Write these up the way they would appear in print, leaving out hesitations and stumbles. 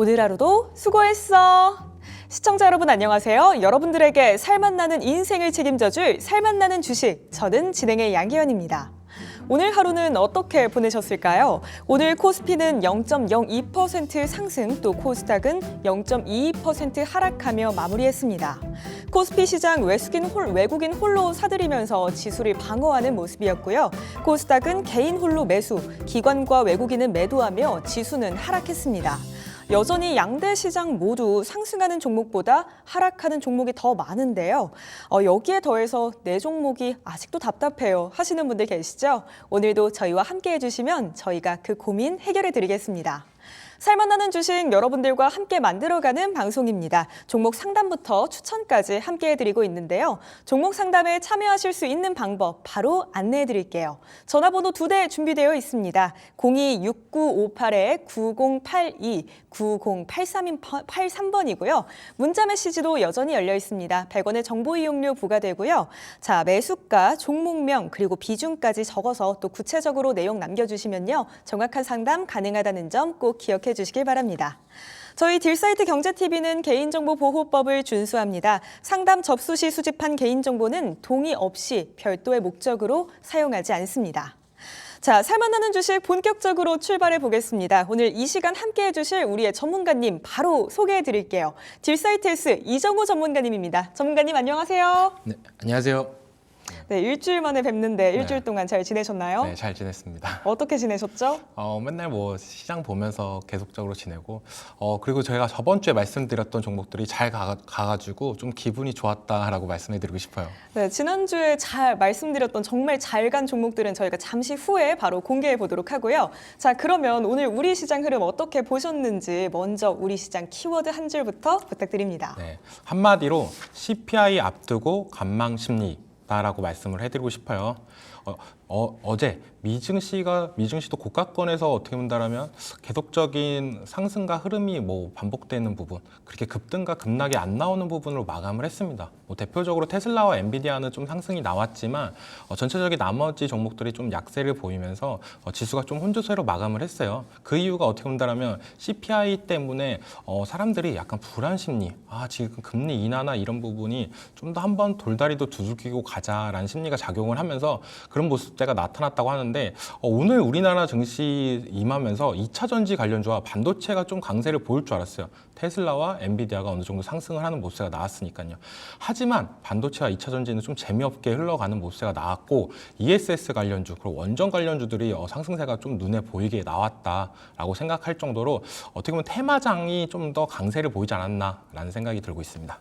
오늘 하루도 수고했어. 시청자 여러분 안녕하세요. 여러분들에게 살맛나는 인생을 책임져줄 살맛나는 주식, 저는 진행의 양기현입니다. 오늘 하루는 어떻게 보내셨을까요? 오늘 코스피는 0.02% 상승, 또 코스닥은 0.22% 하락하며 마무리했습니다. 코스피 시장 외국인 홀로 사들이면서 지수를 방어하는 모습이었고요. 코스닥은 개인 홀로 매수, 기관과 외국인은 매도하며 지수는 하락했습니다. 여전히 양대 시장 모두 상승하는 종목보다 하락하는 종목이 더 많은데요. 여기에 더해서 내 종목이 아직도 답답해요 하시는 분들 계시죠? 오늘도 저희와 함께 해주시면 저희가 그 고민 해결해 드리겠습니다. 살맛나는 주식 여러분들과 함께 만들어가는 방송입니다. 종목 상담부터 추천까지 함께 해드리고 있는데요. 종목 상담에 참여하실 수 있는 방법 바로 안내해 드릴게요. 전화번호 2대 준비되어 있습니다. 026958-9082, 9083번이고요. 문자 메시지도 여전히 열려 있습니다. 100원의 정보 이용료 부과되고요. 자, 매수가, 종목명, 그리고 비중까지 적어서 또 구체적으로 내용 남겨주시면요. 정확한 상담 가능하다는 점 꼭 기억해 주시길 바랍니다. 저희 딜사이트 경제TV는 개인정보보호법을 준수합니다. 상담 접수 시 수집한 개인정보는 동의 없이 별도의 목적으로 사용하지 않습니다. 자, 살맛나는 주식 본격적으로 출발해 보겠습니다. 오늘 이 시간 함께 해주실 우리의 전문가님 바로 소개해 드릴게요. 딜사이트S 이정우 전문가님입니다. 전문가님 안녕하세요. 네, 안녕하세요. 네, 일주일 만에 뵙는데 일주일 동안 잘 지내셨나요? 네, 잘 지냈습니다. 어떻게 지내셨죠? 맨날 시장 보면서 계속적으로 지내고 그리고 저희가 저번 주에 말씀드렸던 종목들이 잘 가가지고 좀 기분이 좋았다라고 말씀해드리고 싶어요. 네, 지난주에 잘 말씀드렸던 정말 잘 간 종목들은 저희가 잠시 후에 바로 공개해 보도록 하고요. 자, 그러면 오늘 우리 시장 흐름 어떻게 보셨는지 먼저 우리 시장 키워드 한 줄부터 부탁드립니다. 네, 한마디로 CPI 앞두고 관망 심리. 라고 말씀을 해드리고 싶어요. 어제 미증시도 고가권에서 어떻게 본다면 계속적인 상승과 흐름이 반복되는 부분, 그렇게 급등과 급락이 안 나오는 부분으로 마감을 했습니다. 대표적으로 테슬라와 엔비디아는 좀 상승이 나왔지만 전체적인 나머지 종목들이 좀 약세를 보이면서 지수가 좀 혼조세로 마감을 했어요. 그 이유가 어떻게 본다면 CPI 때문에 사람들이 약간 불안 심리, 지금 금리 인하나 이런 부분이 좀 더 한번 돌다리도 두들기고 가자라는 심리가 작용을 하면서 그런 모습대가 나타났다고 하는데 오늘 우리나라 증시 임하면서 2차 전지 관련주와 반도체가 좀 강세를 보일 줄 알았어요. 테슬라와 엔비디아가 어느 정도 상승을 하는 모습가 나왔으니까요. 하지만 반도체와 2차 전지는 좀 재미없게 흘러가는 모습가 나왔고 ESS 관련주, 그리고 원전 관련주들이 상승세가 좀 눈에 보이게 나왔다라고 생각할 정도로 어떻게 보면 테마장이 좀 더 강세를 보이지 않았나라는 생각이 들고 있습니다.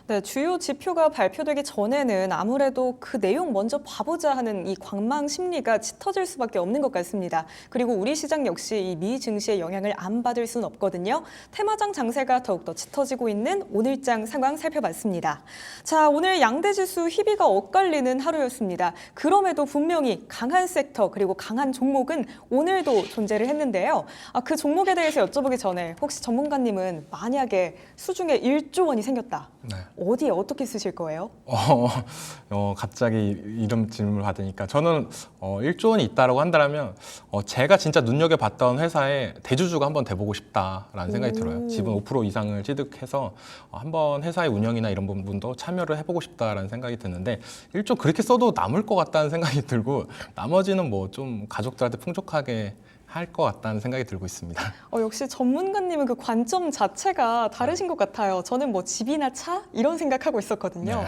네, 주요 지표가 발표되기 전에는 아무래도 그 내용 먼저 봐보자 하는 이 관망 심리가 짙어질 수밖에 없는 것 같습니다. 그리고 우리 시장 역시 이 미 증시의 영향을 안 받을 수는 없거든요. 테마장 장세가 더욱더 짙어지고 있는 오늘장 상황 살펴봤습니다. 자, 오늘 양대 지수 희비가 엇갈리는 하루였습니다. 그럼에도 분명히 강한 섹터 그리고 강한 종목은 오늘도 존재를 했는데요. 그 종목에 대해서 여쭤보기 전에 혹시 전문가님은 만약에 수중에 1조 원이 생겼다. 네. 어디에 어떻게 쓰실 거예요? 갑자기 이런 질문을 받으니까 저는 1조 원이 있다라고 한다면 제가 진짜 눈여겨봤던 회사에 대주주가 한번 돼보고 싶다라는 생각이 들어요. 지분 5% 이상을 취득해서 한번 회사의 운영이나 이런 부분도 참여를 해보고 싶다라는 생각이 드는데 1조 그렇게 써도 남을 것 같다는 생각이 들고 나머지는 좀 가족들한테 풍족하게 할 것 같다는 생각이 들고 있습니다. 역시 전문가님은 그 관점 자체가 다르신 것 같아요. 저는 집이나 차? 이런 생각하고 있었거든요.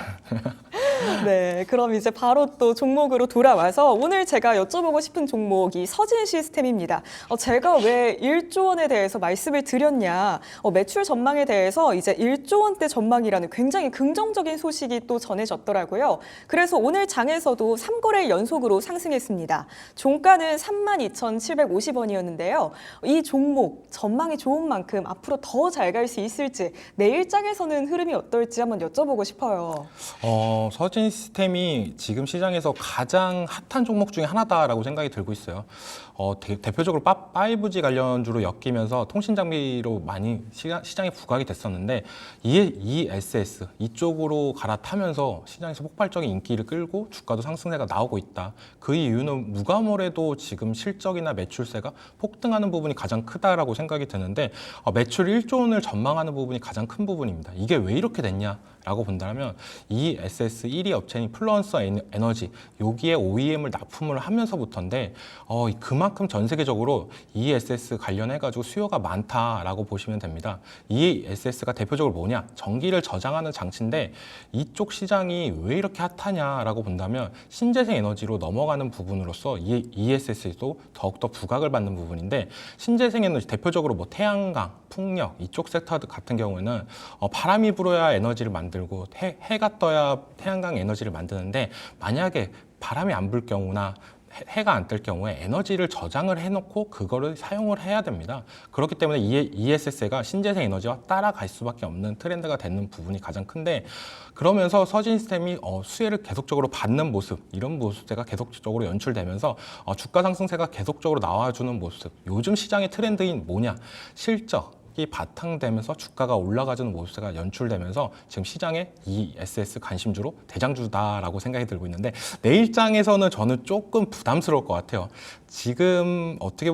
네, 그럼 이제 바로 또 종목으로 돌아와서 오늘 제가 여쭤보고 싶은 종목이 서진 시스템입니다. 제가 왜 1조 원에 대해서 말씀을 드렸냐. 매출 전망에 대해서 이제 1조 원대 전망이라는 굉장히 긍정적인 소식이 또 전해졌더라고요. 그래서 오늘 장에서도 3거래 연속으로 상승했습니다. 종가는 32,750원이었는데요. 이 종목 전망이 좋은 만큼 앞으로 더 잘 갈 수 있을지 내일 장에서는 흐름이 어떨지 한번 여쭤보고 싶어요. 서진 시스템이 지금 시장에서 가장 핫한 종목 중에 하나다라고 생각이 들고 있어요. 대표적으로 5G 관련주로 엮이면서 통신 장비로 많이 시장에 부각이 됐었는데 ESS 이쪽으로 갈아타면서 시장에서 폭발적인 인기를 끌고 주가도 상승세가 나오고 있다. 그 이유는 누가 뭐래도 지금 실적이나 매출세가 폭등하는 부분이 가장 크다라고 생각이 드는데 매출 1조 원을 전망하는 부분이 가장 큰 부분입니다. 이게 왜 이렇게 됐냐라고 본다면 ESS 1위 업체인 플루언서 에너지 여기에 OEM을 납품을 하면서부터인데 그만큼 전 세계적으로 ESS 관련해가지고 수요가 많다라고 보시면 됩니다. ESS가 대표적으로 뭐냐? 전기를 저장하는 장치인데 이쪽 시장이 왜 이렇게 핫하냐라고 본다면 신재생 에너지로 넘어가는 부분으로서 ESS도 더욱더 부각을 받는 부분인데 신재생 에너지 대표적으로 뭐 태양광, 풍력 이쪽 섹터 같은 경우에는 바람이 불어야 에너지를 만들고 해가 떠야 태양광 에너지를 만드는데 만약에 바람이 안 불 경우나 해가 안 뜰 경우에 에너지를 저장을 해놓고 그거를 사용을 해야 됩니다. 그렇기 때문에 ESS가 신재생 에너지와 따라갈 수밖에 없는 트렌드가 되는 부분이 가장 큰데 그러면서 서진시스템이 수혜를 계속적으로 받는 모습 이런 모습세가 계속적으로 연출되면서 주가 상승세가 계속적으로 나와주는 모습 요즘 시장의 트렌드인 뭐냐? 실적 이 바탕되면서 주가가 올라가주는 모습세가 연출되면서 지금 시장에 ESS 관심주로 대장주다라고 생각이 들고 있는데 내일장에서는 저는 조금 부담스러울 것 같아요. 지금 어떻게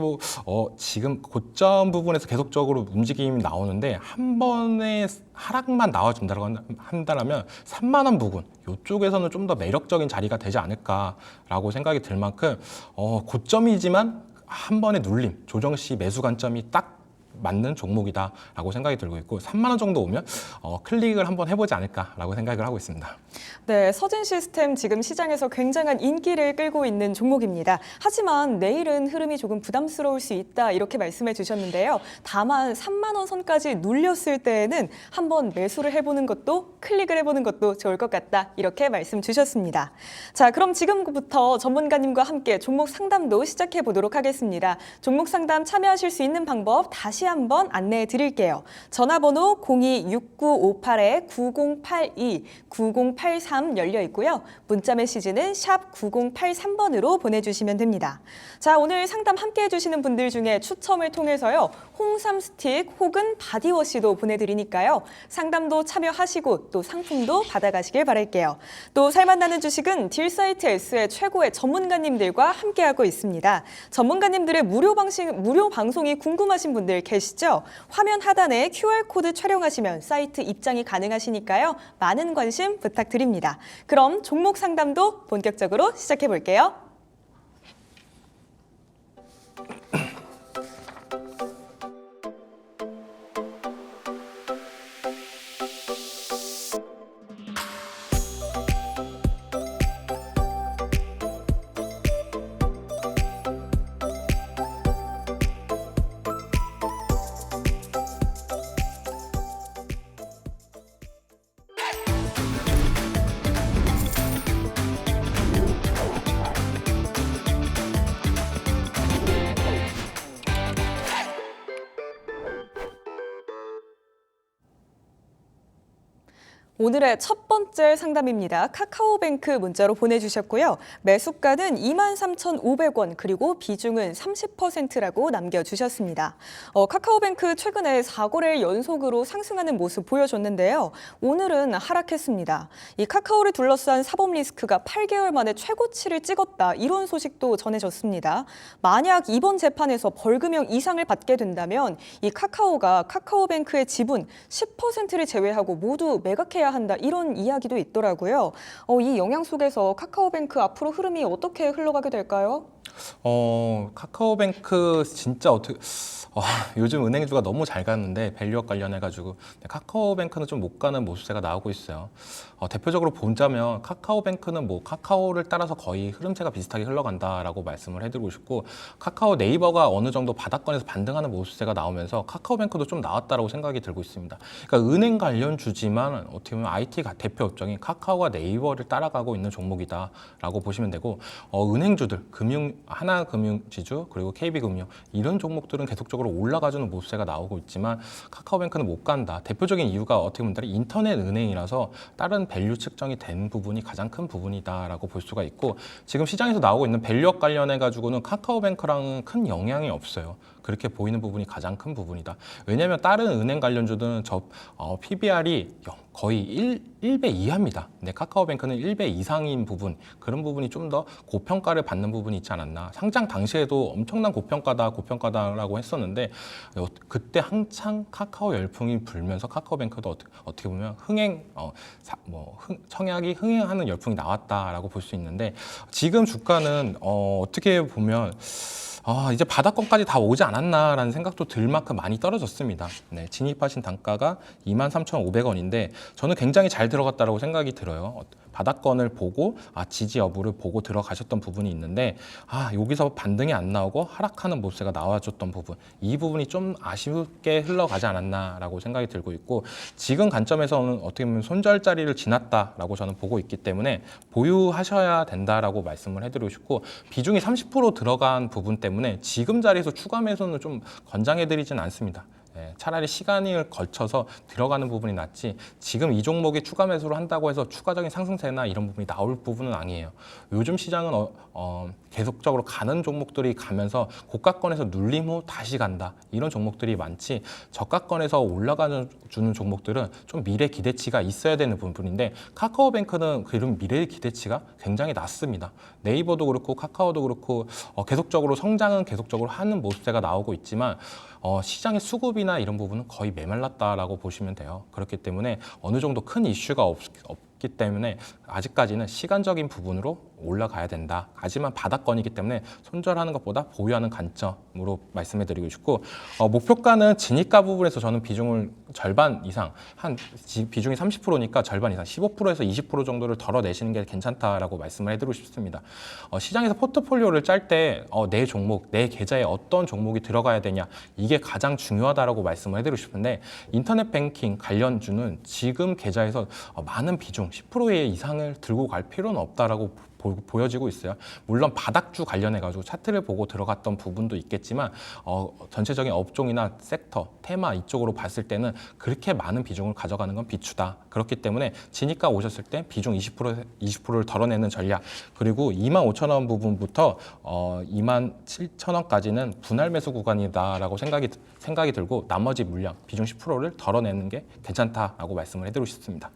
지금 고점 부분에서 계속적으로 움직임이 나오는데 한 번에 하락만 나와준다고 한다면 3만 원 부근 이쪽에서는 좀 더 매력적인 자리가 되지 않을까라고 생각이 들 만큼 고점이지만 한 번의 눌림 조정 시 매수 관점이 딱 맞는 종목이다라고 생각이 들고 있고 3만 원 정도 오면 클릭을 한번 해보지 않을까라고 생각을 하고 있습니다. 네, 서진시스템 지금 시장에서 굉장한 인기를 끌고 있는 종목입니다. 하지만 내일은 흐름이 조금 부담스러울 수 있다 이렇게 말씀해 주셨는데요. 다만 3만 원 선까지 눌렸을 때에는 한번 매수를 해보는 것도 클릭을 해보는 것도 좋을 것 같다 이렇게 말씀 주셨습니다. 자, 그럼 지금부터 전문가님과 함께 종목 상담도 시작해 보도록 하겠습니다. 종목 상담 참여하실 수 있는 방법 다시 한번 안내해 드릴게요. 전화번호 026958-9082, 9083 열려 있고요. 문자 메시지는 샵 9083번으로 보내주시면 됩니다. 자, 오늘 상담 함께 해주시는 분들 중에 추첨을 통해서요. 홍삼 스틱 혹은 바디워시도 보내드리니까요. 상담도 참여하시고 또 상품도 받아가시길 바랄게요. 또 살맛나는 주식은 딜사이트 S의 최고의 전문가님들과 함께하고 있습니다. 전문가님들의 무료 방송이 궁금하신 분들 계시죠? 화면 하단에 QR코드 촬영하시면 사이트 입장이 가능하시니까요. 많은 관심 부탁드립니다. 그럼 종목 상담도 본격적으로 시작해 볼게요. 오늘의 첫 번째 상담입니다. 카카오뱅크 문자로 보내주셨고요. 매수가는 23,500원 그리고 비중은 30%라고 남겨주셨습니다. 카카오뱅크 최근에 4거래일 연속으로 상승하는 모습 보여줬는데요. 오늘은 하락했습니다. 이 카카오를 둘러싼 사법 리스크가 8개월 만에 최고치를 찍었다. 이런 소식도 전해졌습니다. 만약 이번 재판에서 벌금형 이상을 받게 된다면 이 카카오가 카카오뱅크의 지분 10%를 제외하고 모두 매각해야 한다 이런 이야기도 있더라고요. 이 영향 속에서 카카오뱅크 앞으로 흐름이 어떻게 흘러가게 될까요? 카카오뱅크 진짜 요즘 은행주가 너무 잘 가는데 밸류업 관련해가지고 카카오뱅크는 좀 못 가는 모습세가 나오고 있어요. 대표적으로 보자면 카카오뱅크는 뭐 카카오를 따라서 거의 흐름세가 비슷하게 흘러간다라고 말씀을 해드리고 싶고 카카오 네이버가 어느 정도 바닥권에서 반등하는 모습세가 나오면서 카카오뱅크도 좀 나왔다라고 생각이 들고 있습니다. 그러니까 은행 관련 주지만 어떻게 어떻게 보면 IT 대표 업종인 카카오와 네이버를 따라가고 있는 종목이다라고 보시면 되고 은행주들, 하나금융지주 그리고 KB금융 이런 종목들은 계속적으로 올라가주는 모습세가 나오고 있지만 카카오뱅크는 못 간다. 대표적인 이유가 어떻게 보면 인터넷 은행이라서 다른 밸류 측정이 된 부분이 가장 큰 부분이다라고 볼 수가 있고 지금 시장에서 나오고 있는 밸류업 관련해 가지고는 카카오뱅크랑은 큰 영향이 없어요. 그렇게 보이는 부분이 가장 큰 부분이다. 왜냐하면 다른 은행 관련주들은 PBR이 거의 1배 이하입니다. 근데 카카오뱅크는 1배 이상인 부분, 그런 부분이 좀 더 고평가를 받는 부분이 있지 않았나. 상장 당시에도 엄청난 고평가다라고 했었는데 그때 한창 카카오 열풍이 불면서 카카오뱅크도 어떻게 보면 청약이 흥행하는 열풍이 나왔다라고 볼 수 있는데 지금 주가는 어떻게 보면 이제 바닥권까지 다 오지 않았나라는 생각도 들 만큼 많이 떨어졌습니다. 네, 진입하신 단가가 23,500원인데 저는 굉장히 잘 들어갔다고 생각이 들어요. 바닥권을 보고 지지 여부를 보고 들어가셨던 부분이 있는데 여기서 반등이 안 나오고 하락하는 모습가 나와줬던 부분, 이 부분이 좀 아쉽게 흘러가지 않았나라고 생각이 들고 있고 지금 관점에서는 어떻게 보면 손절자리를 지났다라고 저는 보고 있기 때문에 보유하셔야 된다라고 말씀을 해드리고 싶고 비중이 30% 들어간 부분 때문에 지금 자리에서 추가 매수는 좀 권장해드리진 않습니다. 차라리 시간을 거쳐서 들어가는 부분이 낫지 지금 이 종목에 추가 매수를 한다고 해서 추가적인 상승세나 이런 부분이 나올 부분은 아니에요. 요즘 시장은 계속적으로 가는 종목들이 가면서 고가권에서 눌림 후 다시 간다 이런 종목들이 많지 저가권에서 올라가는 주는 종목들은 좀 미래 기대치가 있어야 되는 부분인데 카카오뱅크는 그런 미래 기대치가 굉장히 낮습니다. 네이버도 그렇고 카카오도 그렇고 계속적으로 성장은 계속적으로 하는 모습세가 나오고 있지만 시장의 수급이나 이런 부분은 거의 메말랐다라고 보시면 돼요. 그렇기 때문에 어느 정도 큰 이슈가 없기 때문에 아직까지는 시간적인 부분으로 올라가야 된다. 하지만 바닥권이기 때문에 손절하는 것보다 보유하는 관점으로 말씀해 드리고 싶고 목표가는 진입가 부분에서 저는 비중을 절반 이상 비중이 30%니까 절반 이상 15%에서 20% 정도를 덜어내시는 게 괜찮다라고 말씀을 해드리고 싶습니다. 시장에서 포트폴리오를 짤 때 내 종목, 내 계좌에 어떤 종목이 들어가야 되냐 이게 가장 중요하다라고 말씀을 해드리고 싶은데 인터넷 뱅킹 관련주는 지금 계좌에서 많은 비중 10% 이상을 들고 갈 필요는 없다라고 보여지고 있어요. 물론 바닥주 관련해가지고 차트를 보고 들어갔던 부분도 있겠지만 전체적인 업종이나 섹터, 테마 이쪽으로 봤을 때는 그렇게 많은 비중을 가져가는 건 비추다. 그렇기 때문에 진입가 오셨을 때 비중 20%를 덜어내는 전략 그리고 25,000원 부분부터 27,000원까지는 분할 매수 구간이다라고 생각이 들고 나머지 물량 비중 10%를 덜어내는 게 괜찮다라고 말씀을 해드리고 싶습니다.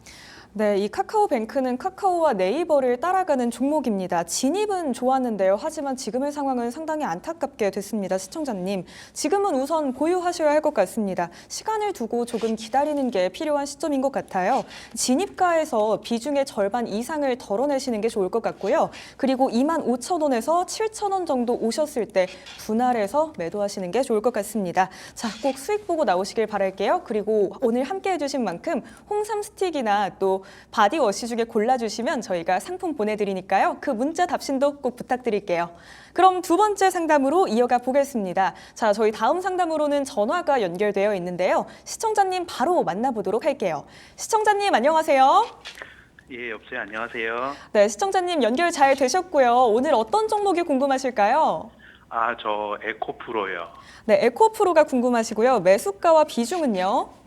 네, 이 카카오뱅크는 카카오와 네이버를 따라가는 종목입니다. 진입은 좋았는데요. 하지만 지금의 상황은 상당히 안타깝게 됐습니다. 시청자님, 지금은 우선 보유하셔야 할 것 같습니다. 시간을 두고 조금 기다리는 게 필요한 시점인 것 같아요. 진입가에서 비중의 절반 이상을 덜어내시는 게 좋을 것 같고요. 그리고 25,000원에서 7,000원 정도 오셨을 때 분할해서 매도하시는 게 좋을 것 같습니다. 자, 꼭 수익 보고 나오시길 바랄게요. 그리고 오늘 함께 해주신 만큼 홍삼 스틱이나 또 바디워시 중에 골라주시면 저희가 상품 보내드리니까요. 그 문자 답신도 꼭 부탁드릴게요. 그럼 두 번째 상담으로 이어가 보겠습니다. 자, 저희 다음 상담으로는 전화가 연결되어 있는데요. 시청자님 바로 만나보도록 할게요. 시청자님 안녕하세요. 예, 여보세요. 안녕하세요. 네, 시청자님 연결 잘 되셨고요. 오늘 어떤 종목이 궁금하실까요? 저 에코프로요. 네, 에코프로가 궁금하시고요. 매수가와 비중은요?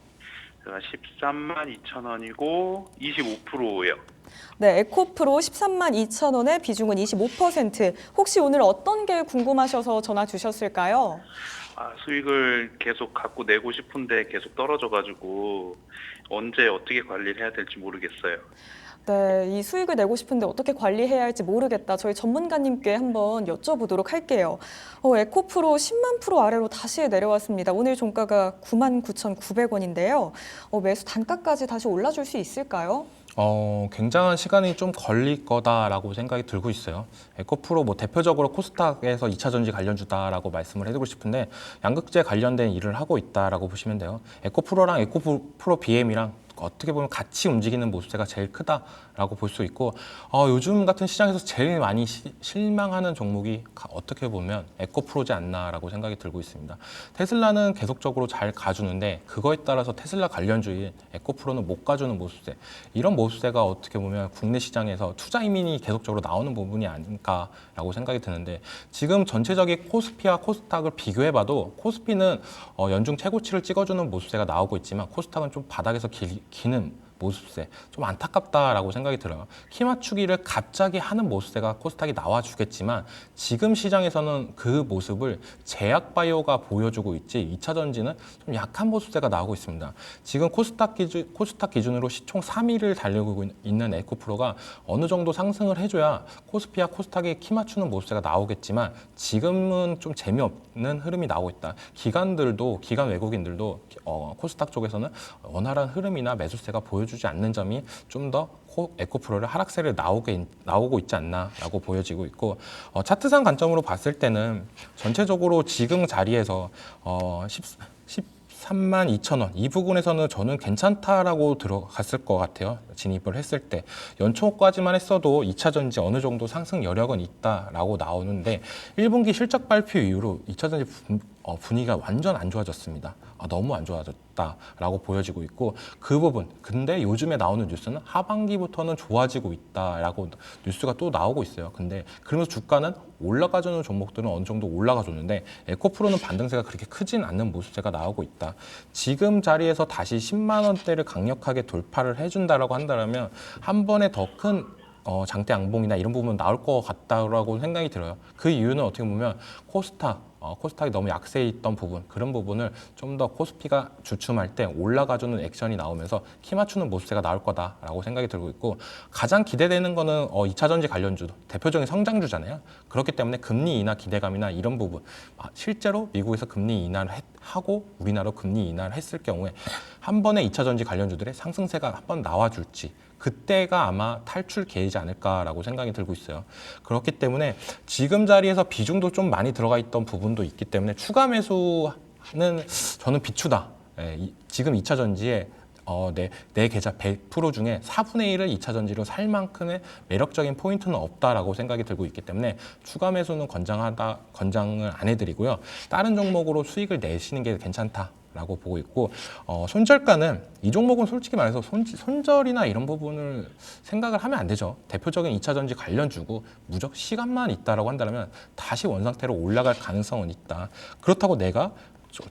제가 132,000원이고 25%예요. 네, 에코프로 132,000원에 비중은 25%. 혹시 오늘 어떤 게 궁금하셔서 전화 주셨을까요? 수익을 계속 갖고 내고 싶은데 계속 떨어져가지고 언제 어떻게 관리를 해야 될지 모르겠어요. 네, 이 수익을 내고 싶은데 어떻게 관리해야 할지 모르겠다. 저희 전문가님께 한번 여쭤보도록 할게요. 에코프로 10만 프로 아래로 다시 내려왔습니다. 오늘 종가가 99,900원인데요. 매수 단가까지 다시 올라줄 수 있을까요? 굉장한 시간이 좀 걸릴 거다라고 생각이 들고 있어요. 에코프로 대표적으로 코스닥에서 2차 전지 관련주다라고 말씀을 해드리고 싶은데 양극재 관련된 일을 하고 있다라고 보시면 돼요. 에코프로랑 에코프로 BM이랑 어떻게 보면 같이 움직이는 모습세가 제일 크다라고 볼 수 있고 요즘 같은 시장에서 제일 많이 실망하는 종목이 어떻게 보면 에코프로지 않나라고 생각이 들고 있습니다. 테슬라는 계속적으로 잘 가주는데 그거에 따라서 테슬라 관련주인 에코프로는 못 가주는 모습세, 이런 모습세가 어떻게 보면 국내 시장에서 투자 이민이 계속적으로 나오는 부분이 아닐까라고 생각이 드는데, 지금 전체적인 코스피와 코스닥을 비교해봐도 코스피는 연중 최고치를 찍어주는 모습세가 나오고 있지만 코스닥은 좀 바닥에서 기는 모습세, 좀 안타깝다라고 생각이 들어요. 키 맞추기를 갑자기 하는 모습세가 코스닥이 나와주겠지만 지금 시장에서는 그 모습을 제약바이오가 보여주고 있지 2차 전지는 좀 약한 모습세가 나오고 있습니다. 지금 코스닥 기준으로 시총 3위를 달리고 있는 에코프로가 어느 정도 상승을 해줘야 코스피와 코스닥이 키 맞추는 모습세가 나오겠지만 지금은 좀 재미없는 흐름이 나오고 있다. 기관 외국인들도 코스닥 쪽에서는 원활한 흐름이나 매수세가 보여주지 않는 점이 좀 더 에코프로를 하락세를 나오고 있지 않나라고 보여지고 있고, 차트상 관점으로 봤을 때는 전체적으로 지금 자리에서 32,000원 이 부분에서는 저는 괜찮다라고 들어갔을 것 같아요. 진입을 했을 때 연초까지만 했어도 2차 전지 어느 정도 상승 여력은 있다라고 나오는데 1분기 실적 발표 이후로 2차 전지 분위기가 완전 안 좋아졌습니다. 너무 안 좋아졌다라고 보여지고 있고, 그 부분 근데 요즘에 나오는 뉴스는 하반기부터는 좋아지고 있다라고 뉴스가 또 나오고 있어요. 근데 그러면서 주가는 올라가주는 종목들은 어느 정도 올라가줬는데 에코프로는 반등세가 그렇게 크진 않는 모습세가 나오고 있다. 지금 자리에서 다시 10만 원대를 강력하게 돌파를 해준다라고 한다면 한 번에 더 큰 장대 양봉이나 이런 부분 나올 것 같다라고 생각이 들어요. 그 이유는 어떻게 보면 코스닥이 너무 약세에 있던 부분, 그런 부분을 좀 더 코스피가 주춤할 때 올라가주는 액션이 나오면서 키 맞추는 모습세가 나올 거다라고 생각이 들고 있고, 가장 기대되는 거는 2차 전지 관련주, 대표적인 성장주잖아요. 그렇기 때문에 금리 인하 기대감이나 이런 부분, 실제로 미국에서 금리 인하를 하고 우리나라로 금리 인하를 했을 경우에 한 번에 2차 전지 관련주들의 상승세가 한 번 나와줄지, 그때가 아마 탈출 기회이지 않을까라고 생각이 들고 있어요. 그렇기 때문에 지금 자리에서 비중도 좀 많이 들어가 있던 부분도 있기 때문에 추가 매수는 저는 비추다. 지금 2차 전지에 내 계좌 100% 중에 4분의 1을 2차 전지로 살 만큼의 매력적인 포인트는 없다라고 생각이 들고 있기 때문에 추가 매수는 권장을 안 해드리고요. 다른 종목으로 수익을 내시는 게 괜찮다라고 보고 있고, 손절가는 이 종목은 솔직히 말해서 손절이나 이런 부분을 생각을 하면 안 되죠. 대표적인 2차 전지 관련주고 무조건 시간만 있다라고 한다면 다시 원상태로 올라갈 가능성은 있다. 그렇다고 내가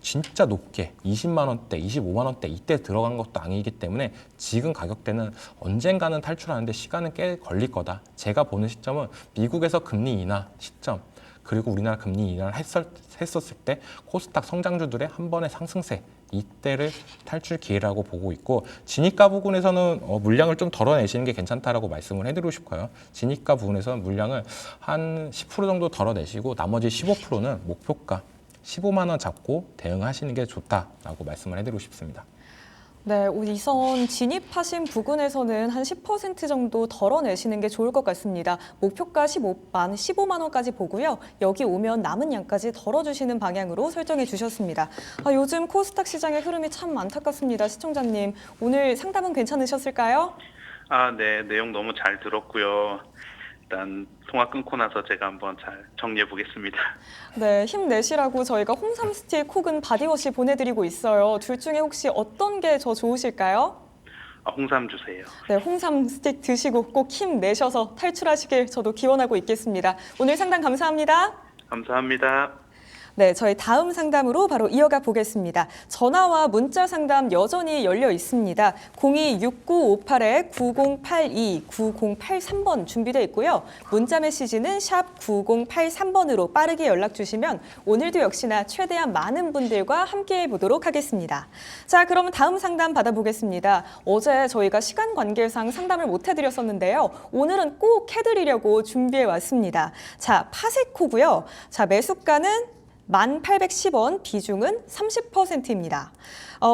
진짜 높게 20만 원대, 25만 원대 이때 들어간 것도 아니기 때문에 지금 가격대는 언젠가는 탈출하는데 시간은 꽤 걸릴 거다. 제가 보는 시점은 미국에서 금리 인하 시점, 그리고 우리나라 금리 인하를 했었을 때 코스닥 성장주들의 한 번의 상승세, 이때를 탈출 기회라고 보고 있고, 진입가 부분에서는 물량을 좀 덜어내시는 게 괜찮다라고 말씀을 해드리고 싶어요. 진입가 부분에서는 물량을 한 10% 정도 덜어내시고 나머지 15%는 목표가 15만 원 잡고 대응하시는 게 좋다라고 말씀을 해드리고 싶습니다. 네, 우선 진입하신 부근에서는 한 10% 정도 덜어내시는 게 좋을 것 같습니다. 목표가 15만 원까지 보고요. 여기 오면 남은 양까지 덜어주시는 방향으로 설정해 주셨습니다. 요즘 코스닥 시장의 흐름이 참 안타깝습니다. 시청자님, 오늘 상담은 괜찮으셨을까요? 네, 내용 너무 잘 들었고요. 일단 통화 끊고 나서 제가 한번 잘 정리해 보겠습니다. 네, 힘내시라고 저희가 홍삼 스틱 혹은 바디워시 보내드리고 있어요. 둘 중에 혹시 어떤 게 더 좋으실까요? 홍삼 주세요. 네, 홍삼 스틱 드시고 꼭 힘내셔서 탈출하시길 저도 기원하고 있겠습니다. 오늘 상담 감사합니다. 감사합니다. 네, 저희 다음 상담으로 바로 이어가 보겠습니다. 전화와 문자 상담 여전히 열려 있습니다. 026958-9082, 9083번 준비되어 있고요. 문자 메시지는 샵 9083번으로 빠르게 연락 주시면 오늘도 역시나 최대한 많은 분들과 함께 해보도록 하겠습니다. 자, 그러면 다음 상담 받아보겠습니다. 어제 저희가 시간 관계상 상담을 못 해드렸었는데요. 오늘은 꼭 해드리려고 준비해 왔습니다. 자, 파세코고요. 자, 매수가는 1,810원, 비중은 30%입니다.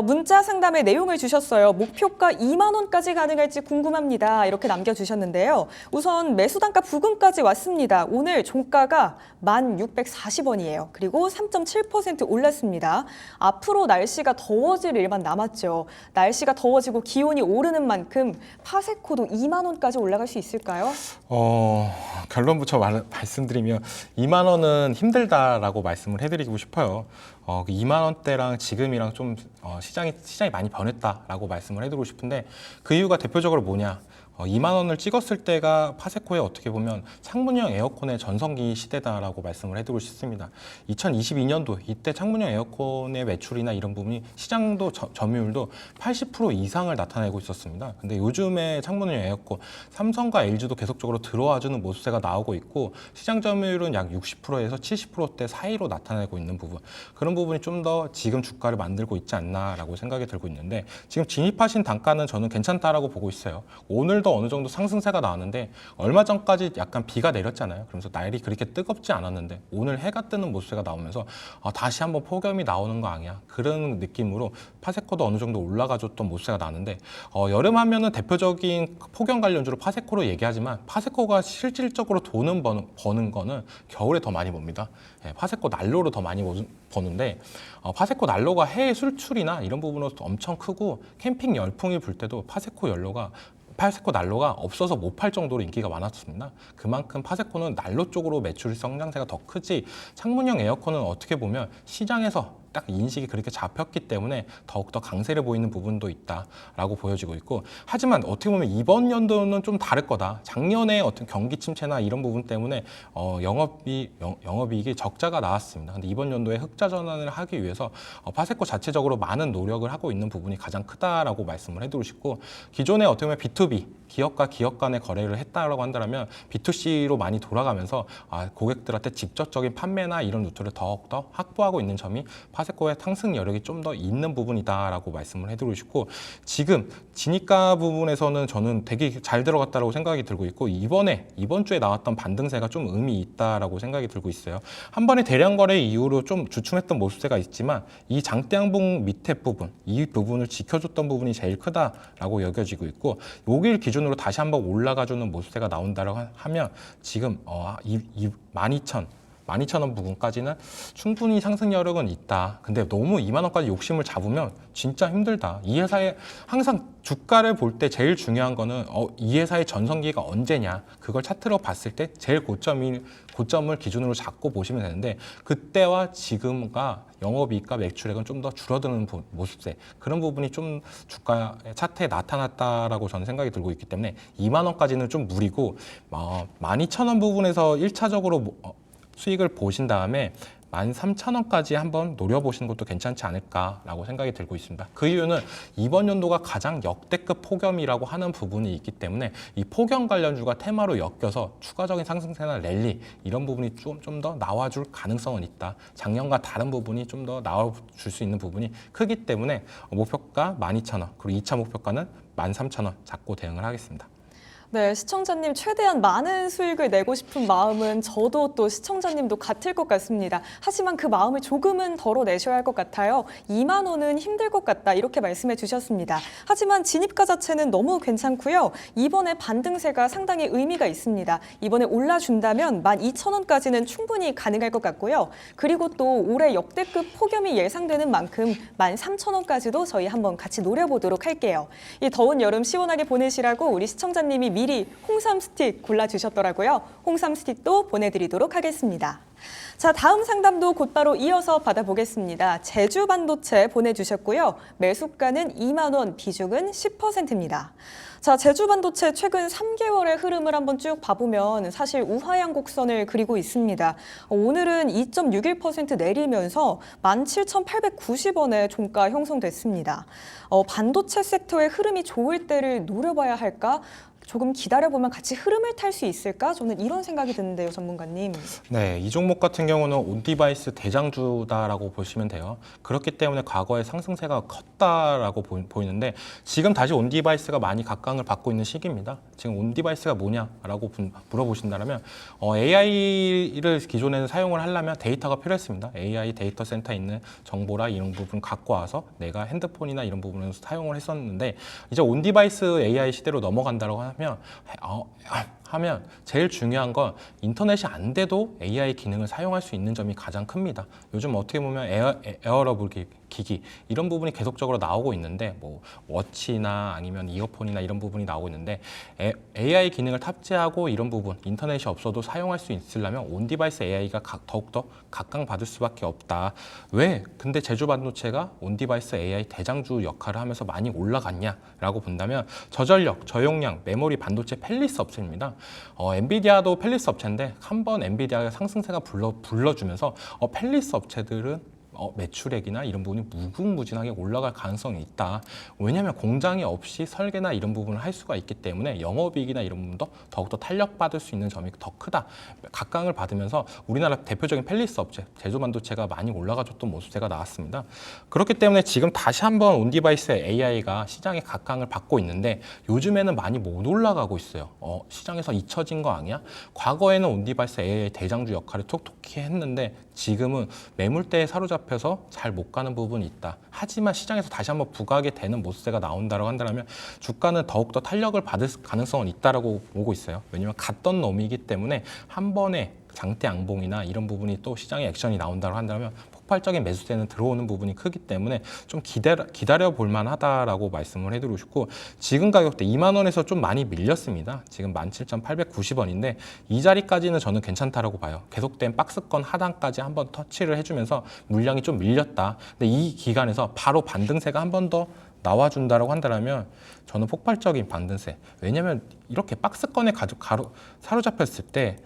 문자 상담의 내용을 주셨어요. 목표가 2만 원까지 가능할지 궁금합니다. 이렇게 남겨주셨는데요. 우선 매수 단가 부근까지 왔습니다. 오늘 종가가 1,640원이에요. 그리고 3.7% 올랐습니다. 앞으로 날씨가 더워질 일만 남았죠. 날씨가 더워지고 기온이 오르는 만큼 파세코도 2만 원까지 올라갈 수 있을까요? 결론부터 말씀드리면 2만 원은 힘들다라고 말씀을 해드리고 싶어요. 그 2만 원대랑 지금이랑 좀 시장이 많이 변했다라고 말씀을 해드리고 싶은데 그 이유가 대표적으로 뭐냐? 2만 원을 찍었을 때가 파세코의 어떻게 보면 창문형 에어컨의 전성기 시대다라고 말씀을 해드리고 싶습니다. 2022년도 이때 창문형 에어컨의 매출이나 이런 부분이 시장도 점유율도 80% 이상을 나타내고 있었습니다. 근데 요즘에 창문형 에어컨 삼성과 LG도 계속적으로 들어와주는 모습세가 나오고 있고 시장 점유율은 약 60%에서 70%대 사이로 나타내고 있는 부분, 그런 부분이 좀 더 지금 주가를 만들고 있지 않나라고 생각이 들고 있는데 지금 진입하신 단가는 저는 괜찮다라고 보고 있어요. 오늘도 어느 정도 상승세가 나왔는데 얼마 전까지 약간 비가 내렸잖아요. 그러면서 날이 그렇게 뜨겁지 않았는데 오늘 해가 뜨는 모습세가 나오면서 다시 한번 폭염이 나오는 거 아니야, 그런 느낌으로 파세코도 어느 정도 올라가줬던 모습세가 나는데 여름 하면은 대표적인 폭염 관련주로 파세코로 얘기하지만 파세코가 실질적으로 돈은 버는 거는 겨울에 더 많이 봅니다. 파세코 난로로 더 많이 버는데 파세코 난로가 해외 수출이나 이런 부분으로 엄청 크고 캠핑 열풍이 불 때도 파세코 난로가 없어서 못 팔 정도로 인기가 많았습니다. 그만큼 파세코는 난로 쪽으로 매출 성장세가 더 크지 창문형 에어컨은 어떻게 보면 시장에서 딱 인식이 그렇게 잡혔기 때문에 더욱더 강세를 보이는 부분도 있다라고 보여지고 있고, 하지만 어떻게 보면 이번 연도는 좀 다를 거다. 작년에 어떤 경기 침체나 이런 부분 때문에 영업이익이 적자가 나왔습니다. 근데 이번 연도에 흑자 전환을 하기 위해서 파세코 자체적으로 많은 노력을 하고 있는 부분이 가장 크다라고 말씀을 해드리고 싶고, 기존에 어떻게 보면 B2B 기업과 기업 간의 거래를 했다라고 한다면 B2C로 많이 돌아가면서 고객들한테 직접적인 판매나 이런 루트를 더욱더 확보하고 있는 점이 파세코의 상승 여력이 좀 더 있는 부분이다라고 말씀을 해드리고 싶고, 지금 진입가 부분에서는 저는 되게 잘 들어갔다라고 생각이 들고 있고, 이번 주에 나왔던 반등세가 좀 의미 있다라고 생각이 들고 있어요. 한 번의 대량 거래 이후로 좀 주춤했던 모습세가 있지만 이 장대양봉 밑에 부분, 이 부분을 지켜줬던 부분이 제일 크다라고 여겨지고 있고, 요길 기준으로 다시 한번 올라가주는 모습세가 나온다고 하면 지금 12,000원 부분까지는 충분히 상승 여력은 있다. 근데 너무 2만 원까지 욕심을 잡으면 진짜 힘들다. 이 회사의 항상 주가를 볼 때 제일 중요한 거는 이 회사의 전성기가 언제냐, 그걸 차트로 봤을 때 제일 고점을 기준으로 잡고 보시면 되는데, 그때와 지금과 영업이익과 매출액은 좀 더 줄어드는 모습세, 그런 부분이 좀 주가 차트에 나타났다라고 저는 생각이 들고 있기 때문에 2만 원까지는 좀 무리고 12,000원 부분에서 1차적으로 수익을 보신 다음에 13,000원까지 한번 노려보시는 것도 괜찮지 않을까라고 생각이 들고 있습니다. 그 이유는 이번 연도가 가장 역대급 폭염이라고 하는 부분이 있기 때문에 이 폭염 관련주가 테마로 엮여서 추가적인 상승세나 랠리 이런 부분이 좀 더 나와줄 가능성은 있다. 작년과 다른 부분이 좀 더 나와줄 수 있는 부분이 크기 때문에 목표가 12,000원, 그리고 2차 목표가는 13,000원 잡고 대응을 하겠습니다. 네, 시청자님 최대한 많은 수익을 내고 싶은 마음은 저도 또 시청자님도 같을 것 같습니다. 하지만 그 마음을 조금은 덜어내셔야 할 것 같아요. 2만 원은 힘들 것 같다 이렇게 말씀해 주셨습니다. 하지만 진입가 자체는 너무 괜찮고요. 이번에 반등세가 상당히 의미가 있습니다. 이번에 올라준다면 12,000원까지는 충분히 가능할 것 같고요. 그리고 또 올해 역대급 폭염이 예상되는 만큼 13,000원까지도 저희 한번 같이 노려보도록 할게요. 이 더운 여름 시원하게 보내시라고 우리 시청자님이 미리 홍삼 스틱 골라주셨더라고요. 홍삼 스틱도 보내드리도록 하겠습니다. 자, 다음 상담도 곧바로 이어서 받아보겠습니다. 제주 반도체 보내주셨고요. 매수가는 2만 원, 비중은 10%입니다. 자, 제주 반도체 최근 3개월의 흐름을 한번 쭉 봐보면 사실 우하향 곡선을 그리고 있습니다. 오늘은 2.61% 내리면서 17,890원에 종가 형성됐습니다. 반도체 섹터의 흐름이 좋을 때를 노려봐야 할까? 조금 기다려보면 같이 흐름을 탈 수 있을까? 저는 이런 생각이 드는데요, 전문가님. 네, 이 종목 같은 경우는 온디바이스 대장주다라고 보시면 돼요. 그렇기 때문에 과거에 상승세가 컸다라고 보이는데 지금 다시 온디바이스가 많이 각광을 받고 있는 시기입니다. 지금 온디바이스가 뭐냐라고 물어보신다면 AI를 기존에는 사용을 하려면 데이터가 필요했습니다. AI 데이터 센터에 있는 정보라 이런 부분 갖고 와서 내가 핸드폰이나 이런 부분을 사용을 했었는데 이제 온디바이스 AI 시대로 넘어간다고 하면 제일 중요한 건 인터넷이 안 돼도 AI 기능을 사용할 수 있는 점이 가장 큽니다. 요즘 어떻게 보면 에어러블 기기 이런 부분이 계속적으로 나오고 있는데 뭐 워치나 아니면 이어폰이나 이런 부분이 나오고 있는데 AI 기능을 탑재하고 이런 부분 인터넷이 없어도 사용할 수 있으려면 온디바이스 AI가 더욱더 각광받을 수밖에 없다. 왜? 근데 제조 반도체가 온디바이스 AI 대장주 역할을 하면서 많이 올라갔냐라고 본다면 저전력, 저용량, 메모리 반도체 펠리스 업체입니다. 엔비디아도 펠리스 업체인데 한번 엔비디아가 상승세가 불러주면서 펠리스 업체들은 매출액이나 이런 부분이 무궁무진하게 올라갈 가능성이 있다. 왜냐하면 공장이 없이 설계나 이런 부분을 할 수가 있기 때문에 영업이익이나 이런 부분도 더욱더 탄력받을 수 있는 점이 더 크다. 각광을 받으면서 우리나라 대표적인 펠리스 업체, 제조반도체가 많이 올라가줬던 모습세가 나왔습니다. 그렇기 때문에 지금 다시 한번 온디바이스 AI가 시장의 각광을 받고 있는데 요즘에는 많이 못 올라가고 있어요. 시장에서 잊혀진 거 아니야? 과거에는 온디바이스 AI 대장주 역할을 톡톡히 했는데 지금은 매물대에 사로잡혀서 잘 못 가는 부분이 있다. 하지만 시장에서 다시 한번 부각이 되는 모습세가 나온다고 한다면 주가는 더욱더 탄력을 받을 가능성은 있다라고 보고 있어요. 왜냐하면 갔던 놈이기 때문에 한 번에 장대 양봉이나 이런 부분이 또 시장에 액션이 나온다고 한다면 폭발적인 매수세는 들어오는 부분이 크기 때문에 좀 기다려 볼 만하다라고 말씀을 해드리고 싶고 지금 가격대 2만 원에서 좀 많이 밀렸습니다. 지금 17,890원인데 이 자리까지는 저는 괜찮다라고 봐요. 계속된 박스권 하단까지 한번 터치를 해주면서 물량이 좀 밀렸다. 근데 이 기간에서 바로 반등세가 한 번 더 나와준다라고 한다면 저는 폭발적인 반등세. 왜냐하면 이렇게 박스권에 사로잡혔을 때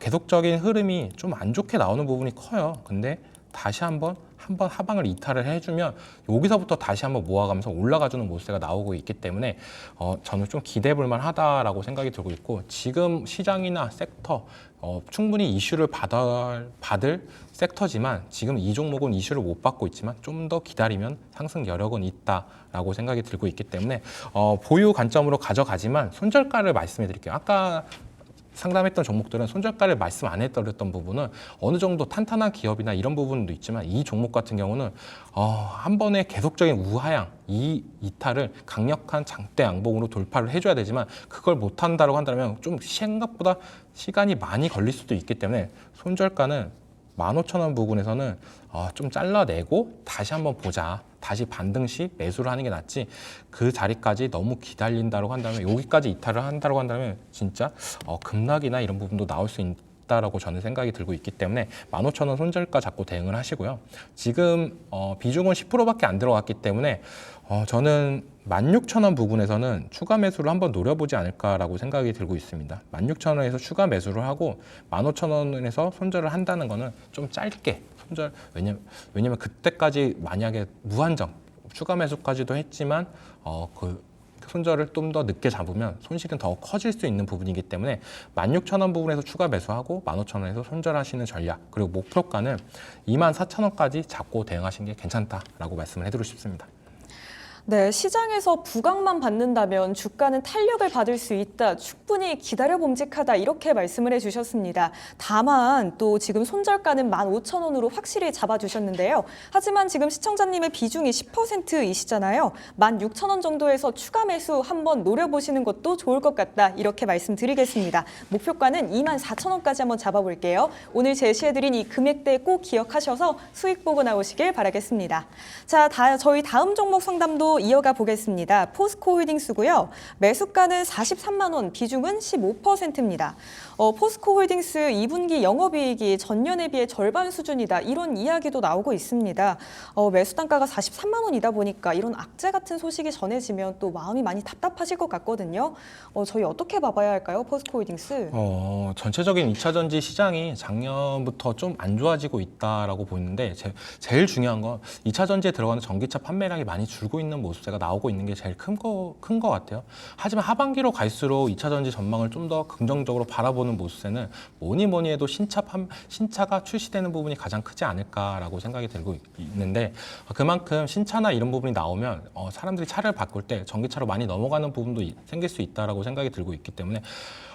계속적인 흐름이 좀 안 좋게 나오는 부분이 커요. 근데 다시 한번 하방을 이탈을 해주면 여기서부터 다시 한번 모아가면서 올라가주는 모습가 나오고 있기 때문에 저는 좀 기대해볼 만하다라고 생각이 들고 있고 지금 시장이나 섹터 충분히 이슈를 받을 섹터지만 지금 이 종목은 이슈를 못 받고 있지만 좀 더 기다리면 상승 여력은 있다라고 생각이 들고 있기 때문에 보유 관점으로 가져가지만 손절가를 말씀해 드릴게요. 아까 상담했던 종목들은 손절가를 말씀 안 해드렸던 부분은 어느 정도 탄탄한 기업이나 이런 부분도 있지만 이 종목 같은 경우는 한 번에 계속적인 우하향, 이 이탈을 강력한 장대 양봉으로 돌파를 해줘야 되지만 그걸 못한다고 한다면 좀 생각보다 시간이 많이 걸릴 수도 있기 때문에 손절가는 15,000원 부근에서는 좀 잘라내고 다시 한번 보자. 다시 반등 시 매수를 하는 게 낫지 그 자리까지 너무 기다린다고 한다면 여기까지 이탈을 한다고 한다면 진짜 급락이나 이런 부분도 나올 수 있다라고 저는 생각이 들고 있기 때문에 15,000원 손절가 잡고 대응을 하시고요. 지금 비중은 10%밖에 안 들어갔기 때문에 저는 16,000원 부근에서는 추가 매수를 한번 노려보지 않을까라고 생각이 들고 있습니다. 16,000원에서 추가 매수를 하고 15,000원에서 손절을 한다는 거는 좀 짧게 손절 왜냐면 그때까지 만약에 무한정 추가 매수까지도 했지만 그 손절을 좀 더 늦게 잡으면 손실은 더 커질 수 있는 부분이기 때문에 16,000원 부분에서 추가 매수하고 15,000원에서 손절하시는 전략 그리고 목표가는 24,000원까지 잡고 대응하시는 게 괜찮다라고 말씀을 해드리고 싶습니다. 네, 시장에서 부각만 받는다면 주가는 탄력을 받을 수 있다. 충분히 기다려 봄직하다. 이렇게 말씀을 해주셨습니다. 다만 또 지금 손절가는 15,000원으로 확실히 잡아주셨는데요. 하지만 지금 시청자님의 비중이 10%이시잖아요. 16,000원 정도에서 추가 매수 한번 노려보시는 것도 좋을 것 같다. 이렇게 말씀드리겠습니다. 목표가는 24,000원까지 한번 잡아볼게요. 오늘 제시해드린 이 금액대 꼭 기억하셔서 수익 보고 나오시길 바라겠습니다. 자, 저희 다음 종목 상담도 이어가 보겠습니다. 포스코홀딩스고요. 매수가는 43만 원, 비중은 15%입니다. 포스코홀딩스 2분기 영업이익이 전년에 비해 절반 수준이다. 이런 이야기도 나오고 있습니다. 매수 단가가 43만 원이다 보니까 이런 악재 같은 소식이 전해지면 또 마음이 많이 답답하실 것 같거든요. 저희 어떻게 봐봐야 할까요, 포스코홀딩스? 전체적인 2차 전지 시장이 작년부터 좀 안 좋아지고 있다라고 보이는데 제일 중요한 건 2차 전지에 들어가는 전기차 판매량이 많이 줄고 있는 모습세가 나오고 있는 게 제일 큰 거 같아요. 하지만 하반기로 갈수록 2차 전지 전망을 좀 더 긍정적으로 바라보는 모습세는 뭐니 해도 신차가 출시되는 부분이 가장 크지 않을까라고 생각이 들고 있는데, 그만큼 신차나 이런 부분이 나오면 사람들이 차를 바꿀 때 전기차로 많이 넘어가는 부분도 생길 수 있다라고 생각이 들고 있기 때문에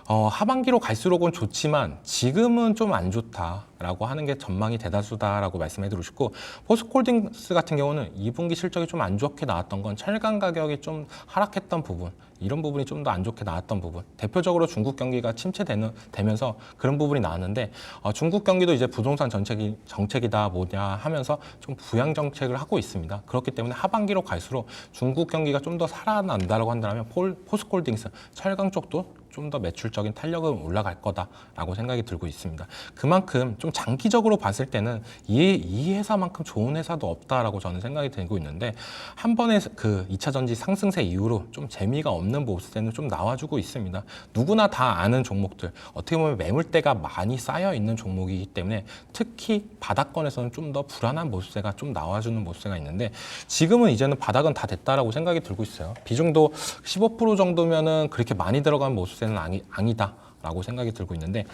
하반기로 갈수록은 좋지만 지금은 좀 안 좋다라고 하는 게 전망이 대다수다라고 말씀해드리고 싶고, 포스코홀딩스 같은 경우는 2분기 실적이 좀 안 좋게 나왔던 건 철강 가격이 좀 하락했던 부분, 이런 부분이 좀 더 안 좋게 나왔던 부분, 대표적으로 중국 경기가 침체되면서 그런 부분이 나왔는데, 중국 경기도 이제 부동산 정책이다 뭐냐 하면서 좀 부양 정책을 하고 있습니다. 그렇기 때문에 하반기로 갈수록 중국 경기가 좀 더 살아난다라고 한다면 포스코홀딩스 철강 쪽도 좀 더 매출적인 탄력은 올라갈 거다라고 생각이 들고 있습니다. 그만큼 좀 장기적으로 봤을 때는 이 회사만큼 좋은 회사도 없다라고 저는 생각이 들고 있는데, 한 번에 그 2차 전지 상승세 이후로 좀 재미가 없는 모습세는 좀 나와주고 있습니다. 누구나 다 아는 종목들, 어떻게 보면 매물대가 많이 쌓여 있는 종목이기 때문에 특히 바닥권에서는 좀 더 불안한 모습세가 좀 나와주는 모습세가 있는데, 지금은 이제는 바닥은 다 됐다라고 생각이 들고 있어요. 비중도 15% 정도면은 그렇게 많이 들어간 모습세는 아니다라고 생각이 들고 있는데,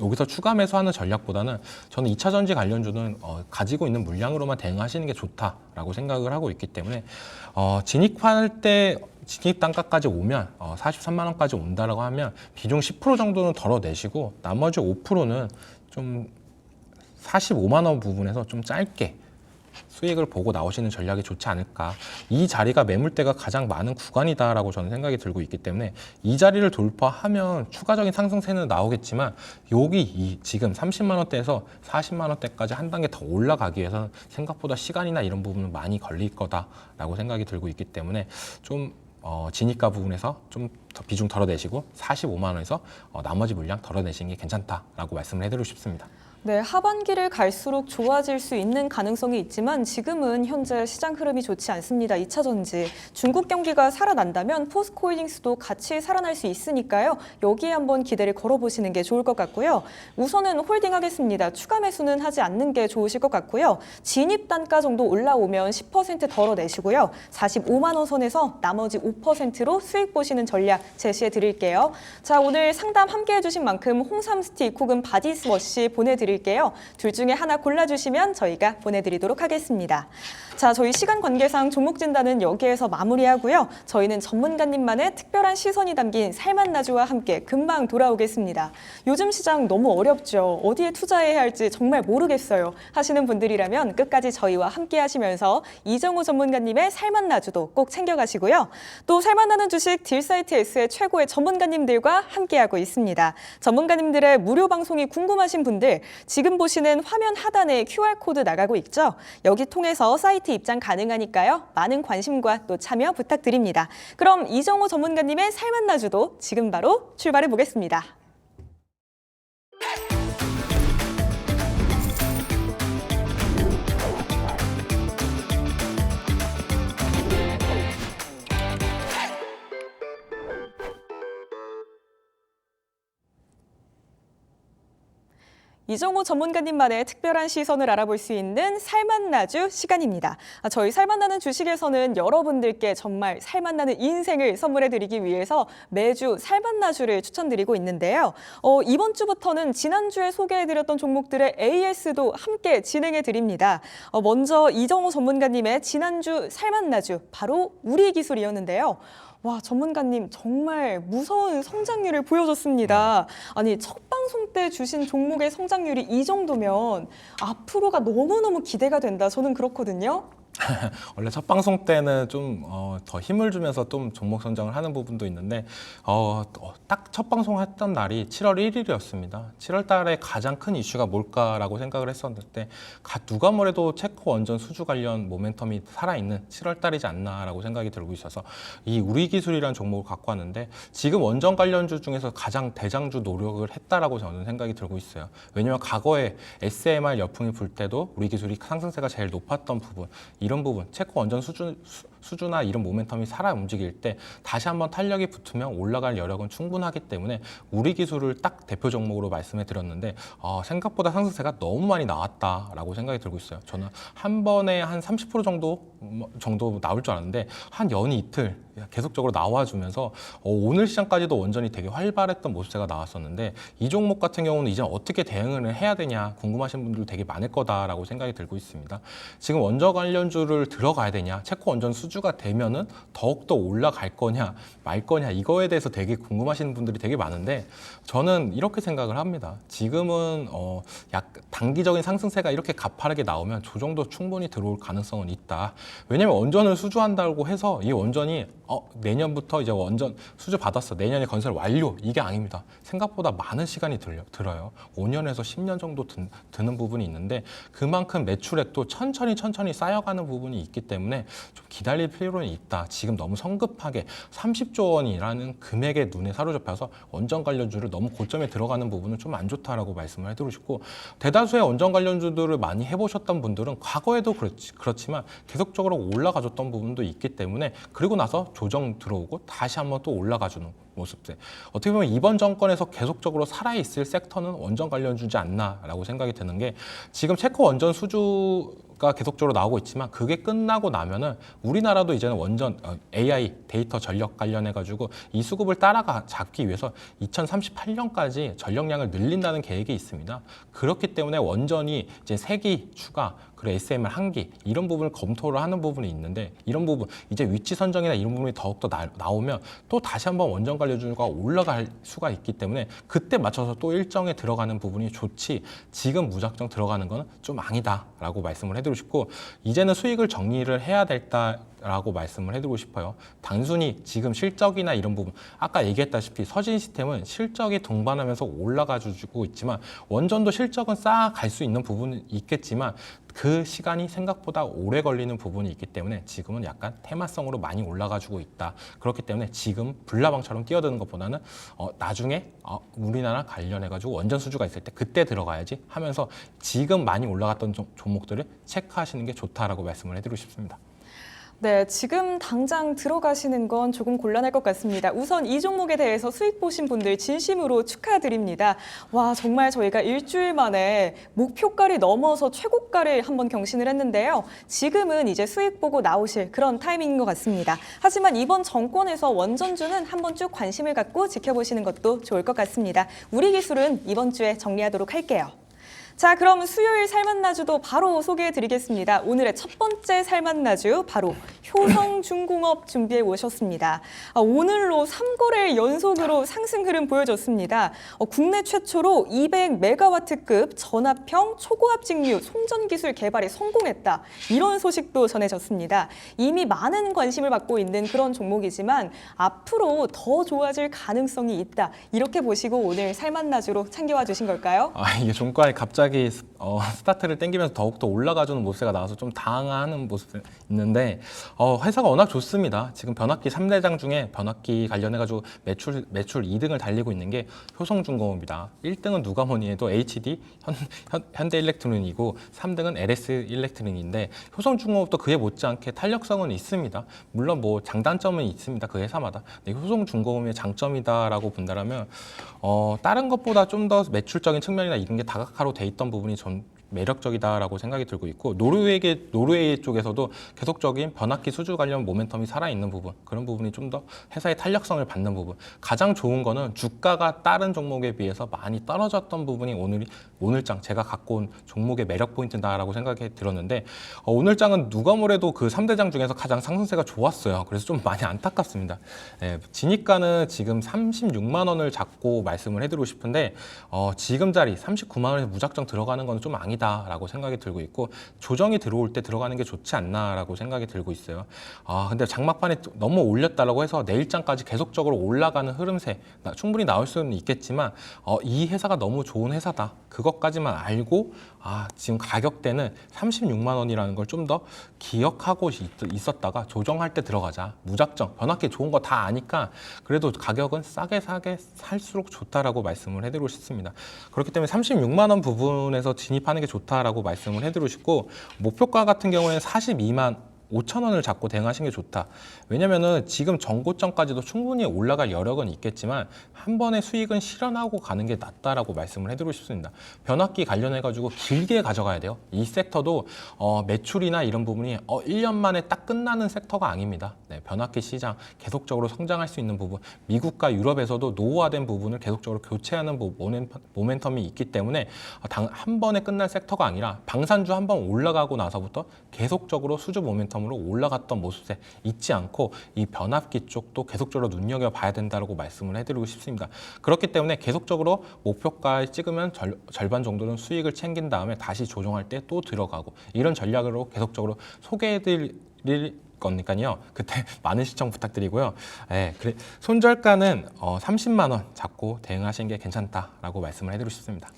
여기서 추가 매수하는 전략보다는 저는 2차 전지 관련주는 가지고 있는 물량으로만 대응하시는 게 좋다라고 생각을 하고 있기 때문에, 진입할 때 진입 단가까지 오면 43만 원까지 온다라고 하면 비중 10% 정도는 덜어내시고 나머지 5%는 좀 45만 원 부분에서 좀 짧게 수익을 보고 나오시는 전략이 좋지 않을까. 이 자리가 매물대가 가장 많은 구간이다라고 저는 생각이 들고 있기 때문에, 이 자리를 돌파하면 추가적인 상승세는 나오겠지만, 여기 지금 30만 원대에서 40만 원대까지 한 단계 더 올라가기 위해서는 생각보다 시간이나 이런 부분은 많이 걸릴 거다라고 생각이 들고 있기 때문에, 좀 진입가 부분에서 좀 더 비중 덜어내시고 45만 원에서 나머지 물량 덜어내시는 게 괜찮다라고 말씀을 해드리고 싶습니다. 네, 하반기를 갈수록 좋아질 수 있는 가능성이 있지만 지금은 현재 시장 흐름이 좋지 않습니다. 2차 전지. 중국 경기가 살아난다면 포스코홀딩스도 같이 살아날 수 있으니까요. 여기에 한번 기대를 걸어보시는 게 좋을 것 같고요. 우선은 홀딩하겠습니다. 추가 매수는 하지 않는 게 좋으실 것 같고요. 진입 단가 정도 올라오면 10% 덜어내시고요. 45만 원 선에서 나머지 5%로 수익 보시는 전략 제시해 드릴게요. 자, 오늘 상담 함께 해주신 만큼 홍삼 스틱 혹은 바디스워시 보내드릴게요. 둘 중에 하나 골라주시면 저희가 보내드리도록 하겠습니다. 자, 저희 시간 관계상 종목 진단은 여기에서 마무리하고요. 저희는 전문가님만의 특별한 시선이 담긴 살만나주와 함께 금방 돌아오겠습니다. 요즘 시장 너무 어렵죠. 어디에 투자해야 할지 정말 모르겠어요 하시는 분들이라면 끝까지 저희와 함께 하시면서 이정우 전문가님의 살만나주도 꼭 챙겨가시고요. 또 살만나는 주식 딜사이트S의 최고의 전문가님들과 함께하고 있습니다. 전문가님들의 무료 방송이 궁금하신 분들, 지금 보시는 화면 하단에 QR코드 나가고 있죠? 여기 통해서 사이트 입장 가능하니까요. 많은 관심과 또 참여 부탁드립니다. 그럼 이정호 전문가님의 살만나주도 지금 바로 출발해 보겠습니다. 이정호 전문가님만의 특별한 시선을 알아볼 수 있는 살만나주 시간입니다. 저희 살만나는 주식에서는 여러분들께 정말 살만나는 인생을 선물해드리기 위해서 매주 살만나주를 추천드리고 있는데요. 이번 주부터는 지난주에 소개해드렸던 종목들의 AS도 함께 진행해드립니다. 먼저 이정호 전문가님의 지난주 살만나주, 바로 우리기술이었는데요. 와, 전문가님 정말 무서운 성장률을 보여줬습니다. 아니, 첫 방송 때 주신 종목의 성장률이 이 정도면 앞으로가 너무너무 기대가 된다. 저는 그렇거든요. 원래 첫 방송 때는 좀 더 힘을 주면서 좀 종목 선정을 하는 부분도 있는데, 딱 첫 방송 했던 날이 7월 1일이었습니다. 7월 달에 가장 큰 이슈가 뭘까라고 생각을 했었는데, 누가 뭐래도 체코 원전 수주 관련 모멘텀이 살아있는 7월 달이지 않나라고 생각이 들고 있어서 이 우리기술이라는 종목을 갖고 왔는데, 지금 원전 관련주 중에서 가장 대장주 노력을 했다라고 저는 생각이 들고 있어요. 왜냐하면 과거에 SMR 열풍이 불 때도 우리기술이 상승세가 제일 높았던 부분, 이런 부분 체코 원전 수주나 이런 모멘텀이 살아 움직일 때 다시 한번 탄력이 붙으면 올라갈 여력은 충분하기 때문에 우리 기술을 딱 대표 종목으로 말씀해 드렸는데 생각보다 상승세가 너무 많이 나왔다라고 생각이 들고 있어요. 저는 한 번에 한 30% 정도 나올 줄 알았는데 한 연이 이틀 계속적으로 나와주면서 오늘 시장까지도 원전이 되게 활발했던 모습세가 나왔었는데 이 종목 같은 경우는 이제 어떻게 대응을 해야 되냐 궁금하신 분들 되게 많을 거다라고 생각이 들고 있습니다. 지금 원전 관련주를 들어가야 되냐, 체코 원전 수주가 되면은 더욱더 올라갈 거냐 말 거냐 이거에 대해서 되게 궁금하시는 분들이 되게 많은데 저는 이렇게 생각을 합니다. 지금은 단기적인 상승세가 이렇게 가파르게 나오면 조정도 충분히 들어올 가능성은 있다. 왜냐면 원전을 수주한다고 해서 이 원전이 내년부터 이제 원전 수주 받았어, 내년에 건설 완료, 이게 아닙니다. 생각보다 많은 시간이 들어요. 5년에서 10년 정도 드는 부분이 있는데 그만큼 매출액도 천천히 쌓여가는 부분이 있기 때문에 좀 기다릴 필요는 있다. 지금 너무 성급하게 30조 원이라는 금액의 눈에 사로잡혀서 원전 관련주를 너무 고점에 들어가는 부분은 좀 안 좋다라고 말씀을 해드리고 싶고, 대다수의 원전 관련주들을 많이 해보셨던 분들은 과거에도 그렇지만 계속적으로 올라가줬던 부분도 있기 때문에 그리고 나서 조정 들어오고 다시 한번 또 올라가주는 모습들. 어떻게 보면 이번 정권에서 계속적으로 살아있을 섹터는 원전 관련주지 않나라고 생각이 드는 게, 지금 체코 원전 수주가 계속적으로 나오고 있지만 그게 끝나고 나면은 우리나라도 이제는 원전 AI 데이터 전력 관련해가지고 이 수급을 따라잡기 위해서 2038년까지 전력량을 늘린다는 계획이 있습니다. 그렇기 때문에 원전이 이제 3기 추가 그리고 SMR 1기 이런 부분을 검토를 하는 부분이 있는데, 이런 부분 이제 위치 선정이나 이런 부분이 더욱더 나오면 또 다시 한번 원전 관련주가 올라갈 수가 있기 때문에 그때 맞춰서 또 일정에 들어가는 부분이 좋지, 지금 무작정 들어가는 건 좀 아니다라고 말씀을 해드리고 싶고, 이제는 수익을 정리를 해야 될다라고 말씀을 해드리고 싶어요. 단순히 지금 실적이나 이런 부분, 아까 얘기했다시피 서진 시스템은 실적이 동반하면서 올라가주고 있지만 원전도 실적은 쌓아갈 수 있는 부분은 있겠지만 그 시간이 생각보다 오래 걸리는 부분이 있기 때문에 지금은 약간 테마성으로 많이 올라가주고 있다. 그렇기 때문에 지금 불나방처럼 뛰어드는 것보다는 나중에 우리나라 관련해가지고 원전 수주가 있을 때 그때 들어가야지 하면서 지금 많이 올라갔던 종목들을 체크하시는 게 좋다라고 말씀을 해드리고 싶습니다. 네, 지금 당장 들어가시는 건 조금 곤란할 것 같습니다. 우선 이 종목에 대해서 수익 보신 분들 진심으로 축하드립니다. 와, 정말 저희가 일주일 만에 목표가를 넘어서 최고가를 한번 경신을 했는데요. 지금은 이제 수익 보고 나오실 그런 타이밍인 것 같습니다. 하지만 이번 정권에서 원전주는 한번 쭉 관심을 갖고 지켜보시는 것도 좋을 것 같습니다. 우리 기술은 이번 주에 정리하도록 할게요. 자, 그럼 수요일 살맛나주도 바로 소개해드리겠습니다. 오늘의 첫 번째 살맛나주 바로 효성중공업 준비해 오셨습니다. 오늘로 3거래일 연속으로 상승 흐름 보여줬습니다. 국내 최초로 200메가와트급 전압형 초고압 직류 송전 기술 개발에 성공했다. 이런 소식도 전해졌습니다. 이미 많은 관심을 받고 있는 그런 종목이지만 앞으로 더 좋아질 가능성이 있다. 이렇게 보시고 오늘 살맛나주로 챙겨와 주신 걸까요? 이게 종가에 갑자기 스타트를 땡기면서 더욱더 올라가주는 모습가 나와서 좀 당황하는 모습이 있는데, 회사가 워낙 좋습니다. 지금 변압기 3대장 중에 변압기 관련해가지고 매출 2등을 달리고 있는 게 효성중공업이다. 1등은 누가 뭐니 해도 HD 현대일렉트론이고 3등은 LS 일렉트론인데, 효성중공업도 그에 못지않게 탄력성은 있습니다. 물론 뭐 장단점은 있습니다. 그 회사마다. 근데 효성중공업의 장점이다라고 본다면 다른 것보다 좀 더 매출적인 측면이나 이런 게 다각화로 돼 있던 부분이 좀 매력적이다라고 생각이 들고 있고, 노르웨이 쪽에서도 계속적인 변압기 수주 관련 모멘텀이 살아있는 부분, 그런 부분이 좀 더 회사의 탄력성을 받는 부분. 가장 좋은 거는 주가가 다른 종목에 비해서 많이 떨어졌던 부분이 오늘장 제가 갖고 온 종목의 매력 포인트다라고 생각이 들었는데, 오늘장은 누가 뭐래도 그 3대장 중에서 가장 상승세가 좋았어요. 그래서 좀 많이 안타깝습니다. 진입가는 지금 36만 원을 잡고 말씀을 해드리고 싶은데, 지금 자리 39만 원에서 무작정 들어가는 건 좀 아니다라고 생각이 들고 있고, 조정이 들어올 때 들어가는 게 좋지 않나라고 생각이 들고 있어요. 근데 장막판에 너무 올렸다라고 해서 내일장까지 계속적으로 올라가는 흐름세 충분히 나올 수는 있겠지만, 이 회사가 너무 좋은 회사다. 그것까지만 알고 지금 가격대는 36만 원이라는 걸 좀 더 기억하고 있었다가 조정할 때 들어가자. 무작정 변압기 좋은 거 다 아니까 그래도 가격은 싸게 살수록 좋다라고 말씀을 해드리고 싶습니다. 그렇기 때문에 36만 원 부분에서 진입하는 게 좋다라고 말씀을 해드리고 싶고, 목표가 같은 경우에는 42만 5천 원을 잡고 대응하시는 게 좋다. 왜냐면은 지금 전고점까지도 충분히 올라갈 여력은 있겠지만 한 번의 수익은 실현하고 가는 게 낫다라고 말씀을 해드리고 싶습니다. 변압기 관련해가지고 길게 가져가야 돼요. 이 섹터도 매출이나 이런 부분이 1년 만에 딱 끝나는 섹터가 아닙니다. 네, 변압기 시장 계속적으로 성장할 수 있는 부분, 미국과 유럽에서도 노후화된 부분을 계속적으로 교체하는 모멘텀이 있기 때문에 한 번에 끝날 섹터가 아니라 방산주 한 번 올라가고 나서부터 계속적으로 수주 모멘텀 올라갔던 모습에 잊지 않고 이 변압기 쪽도 계속적으로 눈여겨봐야 된다고 말씀을 해드리고 싶습니다. 그렇기 때문에 계속적으로 목표가에 찍으면 절반 정도는 수익을 챙긴 다음에 다시 조정할 때 또 들어가고, 이런 전략으로 계속적으로 소개해드릴 거니까요. 그때 많은 시청 부탁드리고요. 네, 그래, 손절가는 30만 원 잡고 대응하시는 게 괜찮다라고 말씀을 해드리고 싶습니다.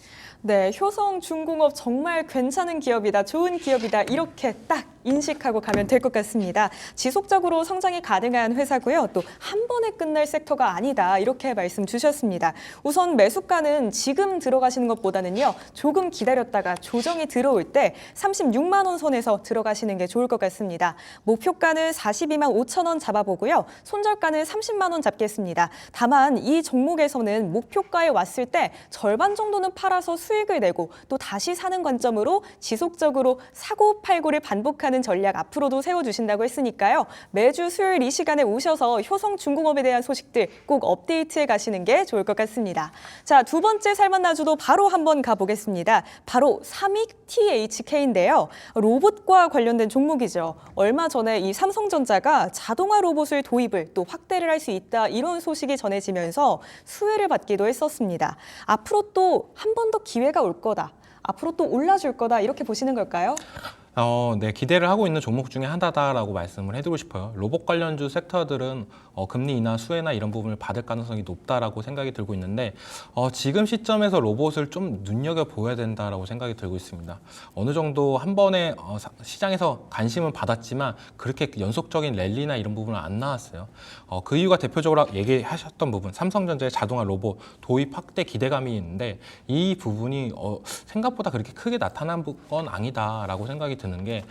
네, 효성중공업 정말 괜찮은 기업이다, 좋은 기업이다, 이렇게 딱 인식하고 가면 될 것 같습니다. 지속적으로 성장이 가능한 회사고요. 또 한 번에 끝날 섹터가 아니다, 이렇게 말씀 주셨습니다. 우선 매수가는 지금 들어가시는 것보다는요, 조금 기다렸다가 조정이 들어올 때 36만 원 선에서 들어가시는 게 좋을 것 같습니다. 목표가는 42만 5천 원 잡아보고요. 손절가는 30만 원 잡겠습니다. 다만 이 종목에서는 목표가에 왔을 때 절반 정도는 팔아서 수익을 내고 또 다시 사는 관점으로 지속적으로 사고 팔고를 반복하는 전략 앞으로도 세워주신다고 했으니까요. 매주 수요일 이 시간에 오셔서 효성중공업에 대한 소식들 꼭 업데이트해 가시는 게 좋을 것 같습니다. 자, 두 번째 살만나주도 바로 한번 가보겠습니다. 바로 삼익THK인데요. 로봇과 관련된 종목이죠. 얼마 전에 이 삼성전자가 자동화 로봇을 도입을 또 확대를 할 수 있다, 이런 소식이 전해지면서 수혜를 받기도 했었습니다. 앞으로 또 한 번 더 기회가 올 거다, 앞으로 또 올라줄 거다, 이렇게 보시는 걸까요? 네, 기대를 하고 있는 종목 중에 하나다라고 말씀을 해드리고 싶어요. 로봇 관련주 섹터들은 금리 인하 수혜나 이런 부분을 받을 가능성이 높다라고 생각이 들고 있는데, 지금 시점에서 로봇을 좀 눈여겨보아야 된다라고 생각이 들고 있습니다. 어느 정도 한 번에 시장에서 관심은 받았지만 그렇게 연속적인 랠리나 이런 부분은 안 나왔어요. 그 이유가 대표적으로 얘기하셨던 부분, 삼성전자의 자동화 로봇 도입 확대 기대감이 있는데 이 부분이 생각보다 그렇게 크게 나타난 건 아니다라고 생각이 드는 게,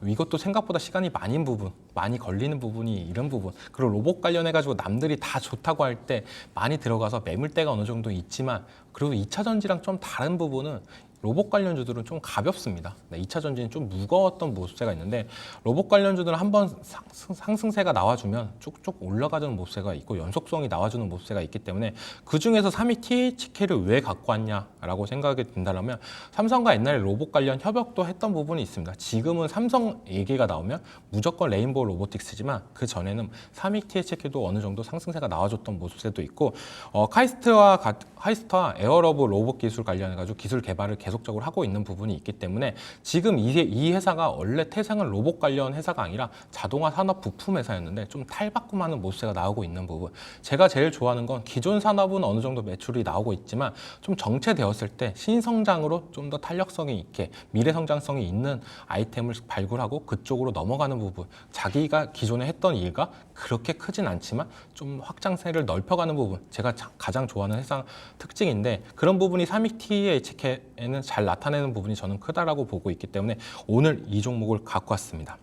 이것도 생각보다 시간이 많이 걸리는 부분이 이런 부분, 그리고 로봇 관련해가지고 남들이 다 좋다고 할 때 많이 들어가서 매물대가 어느 정도 있지만, 그리고 2차 전지랑 좀 다른 부분은 로봇 관련주들은 좀 가볍습니다. 네, 2차 전지는 좀 무거웠던 모습세가 있는데 로봇 관련주들은 한번 상승세가 나와주면 쭉쭉 올라가는 모습세가 있고 연속성이 나와주는 모습세가 있기 때문에, 그중에서 삼익THK를 왜 갖고 왔냐라고 생각이 든다면, 삼성과 옛날에 로봇 관련 협업도 했던 부분이 있습니다. 지금은 삼성 얘기가 나오면 무조건 레인보우 로보틱스지만 그 전에는 삼익THK도 어느 정도 상승세가 나와줬던 모습세도 있고, 카이스트와 에어러브 로봇 기술 관련해가지고 기술 개발을 계속적으로 하고 있는 부분이 있기 때문에, 지금 이 회사가 원래 태생은 로봇 관련 회사가 아니라 자동화 산업 부품 회사였는데 좀 탈바꿈하는 모습세가 나오고 있는 부분, 제가 제일 좋아하는 건 기존 산업은 어느 정도 매출이 나오고 있지만 좀 정체되었을 때 신성장으로 좀 더 탄력성이 있게 미래 성장성이 있는 아이템을 발굴하고 그쪽으로 넘어가는 부분, 자기가 기존에 했던 일과 그렇게 크진 않지만 좀 확장세를 넓혀가는 부분, 제가 가장 좋아하는 회사 특징인데, 그런 부분이 삼익THK에는 잘 나타내는 부분이 저는 크다라고 보고 있기 때문에 오늘 이 종목을 갖고 왔습니다.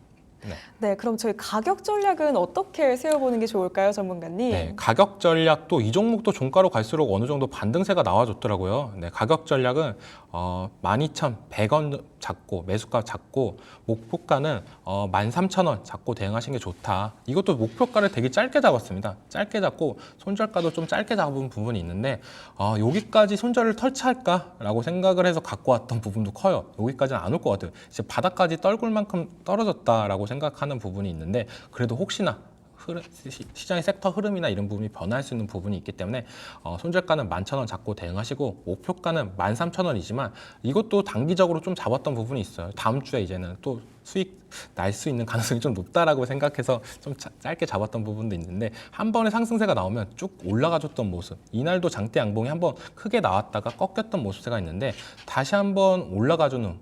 네, 그럼 저희 가격 전략은 어떻게 세워보는 게 좋을까요, 전문가님? 네, 가격 전략도 이 종목도 종가로 갈수록 어느 정도 반등세가 나와줬더라고요. 네, 가격 전략은 12,100원 잡고 매수가 잡고, 목표가는 13,000원 잡고 대응하시는 게 좋다. 이것도 목표가를 되게 짧게 잡았습니다. 짧게 잡고 손절가도 좀 짧게 잡은 부분이 있는데, 여기까지 손절을 터치할까라고 생각을 해서 갖고 왔던 부분도 커요. 여기까지는 안 올 것 같아요. 이제 바닥까지 떨굴 만큼 떨어졌다라고 생각하는 부분이 있는데, 그래도 혹시나 시장의 섹터 흐름이나 이런 부분이 변할 수 있는 부분이 있기 때문에 손절가는 11,000원 잡고 대응하시고, 목표가는 13,000원이지만 이것도 단기적으로 좀 잡았던 부분이 있어요. 다음 주에 이제는 또 수익 날 수 있는 가능성이 좀 높다라고 생각해서 좀 짧게 잡았던 부분도 있는데, 한 번에 상승세가 나오면 쭉 올라가줬던 모습, 이날도 장대 양봉이 한번 크게 나왔다가 꺾였던 모습세가 있는데 다시 한번 올라가주는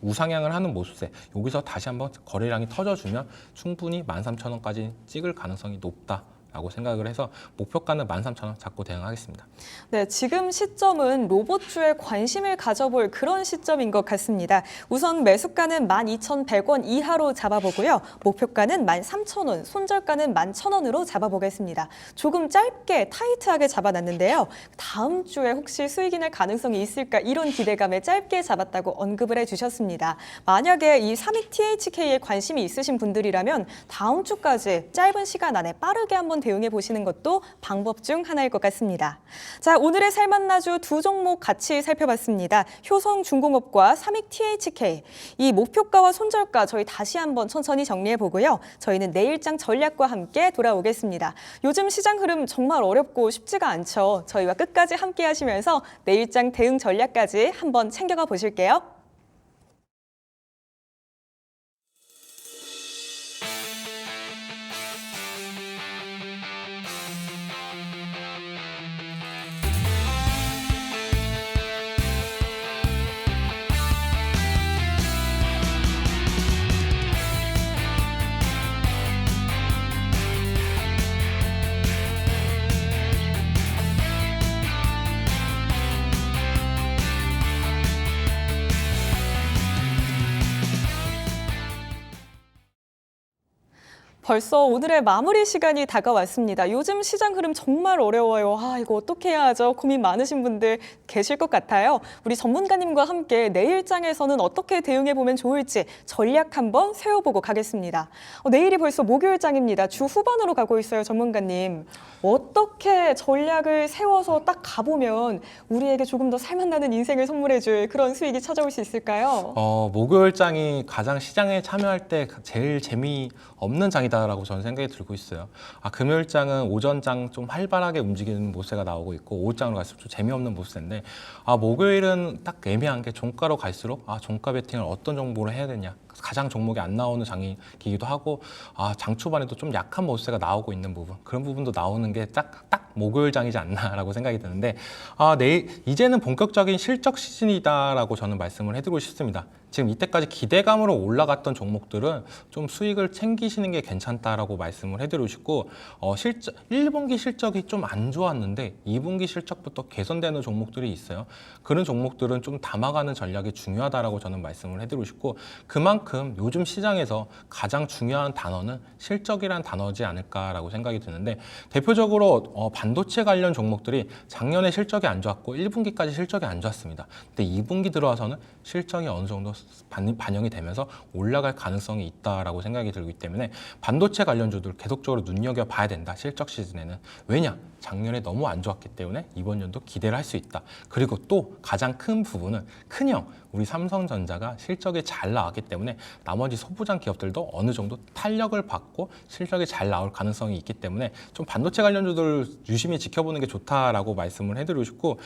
우상향을 하는 모습세, 여기서 다시 한번 거래량이 터져주면 충분히 13,000원까지 찍을 가능성이 높다 라고 생각을 해서 목표가는 13,000원 잡고 대응하겠습니다. 네, 지금 시점은 로봇주에 관심을 가져볼 그런 시점인 것 같습니다. 우선 매수가는 12,100원 이하로 잡아보고요. 목표가는 13,000원, 손절가는 11,000원으로 잡아보겠습니다. 조금 짧게 타이트하게 잡아놨는데요. 다음 주에 혹시 수익이 날 가능성이 있을까 이런 기대감에 짧게 잡았다고 언급을 해주셨습니다. 만약에 이 삼익 THK에 관심이 있으신 분들이라면 다음 주까지 짧은 시간 안에 빠르게 한번 대응해 보시는 것도 방법 중 하나일 것 같습니다. 자, 오늘의 살만나주 두 종목 같이 살펴봤습니다. 효성중공업과 삼익 THK. 이 목표가와 손절가 저희 다시 한번 천천히 정리해 보고요. 저희는 내일장 전략과 함께 돌아오겠습니다. 요즘 시장 흐름 정말 어렵고 쉽지가 않죠. 저희와 끝까지 함께 하시면서 내일장 대응 전략까지 한번 챙겨가 보실게요. 벌써 오늘의 마무리 시간이 다가왔습니다. 요즘 시장 흐름 정말 어려워요. 이거 어떻게 해야 하죠? 고민 많으신 분들 계실 것 같아요. 우리 전문가님과 함께 내일장에서는 어떻게 대응해보면 좋을지 전략 한번 세워보고 가겠습니다. 내일이 벌써 목요일장입니다. 주 후반으로 가고 있어요, 전문가님. 어떻게 전략을 세워서 딱 가보면 우리에게 조금 더 살맛나는 인생을 선물해줄 그런 수익이 찾아올 수 있을까요? 목요일장이 가장 시장에 참여할 때 제일 재미없는 장이다라고 저는 생각이 들고 있어요. 금요일장은 오전장 좀 활발하게 움직이는 모세가 나오고 있고 오후장으로 갈수록 좀 재미없는 모세인데 목요일은 딱 애매한 게 종가로 갈수록 종가 베팅을 어떤 종목으로 해야 되냐 가장 종목이 안 나오는 장이기도 하고 장 초반에도 좀 약한 모세가 나오고 있는 부분 그런 부분도 나오는 게 딱 목요일장이지 않나라고 생각이 드는데 내일 이제는 본격적인 실적 시즌이다라고 저는 말씀을 해드리고 싶습니다. 지금 이때까지 기대감으로 올라갔던 종목들은 좀 수익을 챙기시는 게 괜찮다라고 말씀을 해드리고 싶고 1분기 실적이 좀 안 좋았는데 2분기 실적부터 개선되는 종목들이 있어요. 그런 종목들은 좀 담아가는 전략이 중요하다라고 저는 말씀을 해드리고 싶고 그만큼 요즘 시장에서 가장 중요한 단어는 실적이란 단어지 않을까라고 생각이 드는데 대표적으로 반도체 관련 종목들이 작년에 실적이 안 좋았고 1분기까지 실적이 안 좋았습니다. 근데 2분기 들어와서는 실적이 어느 정도 반영이 되면서 올라갈 가능성이 있다라고 생각이 들기 때문에 반도체 관련주들 계속적으로 눈여겨봐야 된다. 실적 시즌에는. 왜냐? 작년에 너무 안 좋았기 때문에 이번 연도 기대를 할 수 있다. 그리고 또 가장 큰 부분은 큰형 우리 삼성전자가 실적이 잘 나왔기 때문에 나머지 소부장 기업들도 어느 정도 탄력을 받고 실적이 잘 나올 가능성이 있기 때문에 좀 반도체 관련주들 유심히 지켜보는 게 좋다라고 말씀을 해드리고 싶고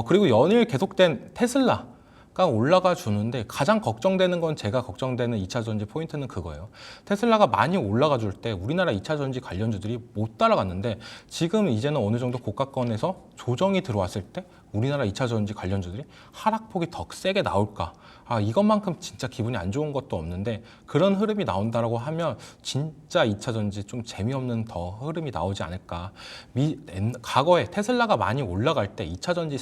그리고 연일 계속된 테슬라 올라가 주는데 가장 걱정되는 건 제가 걱정되는 2차 전지 포인트는 그거예요. 테슬라가 많이 올라가 줄 때 우리나라 2차 전지 관련주들이 못 따라갔는데 지금 이제는 어느 정도 고가권에서 조정이 들어왔을 때 우리나라 2차 전지 관련주들이 하락폭이 더 세게 나올까? 이것만큼 진짜 기분이 안 좋은 것도 없는데 그런 흐름이 나온다라고 하면 진짜 2차 전지 좀 재미없는 더 흐름이 나오지 않을까. 과거에 테슬라가 많이 올라갈 때 2차 전지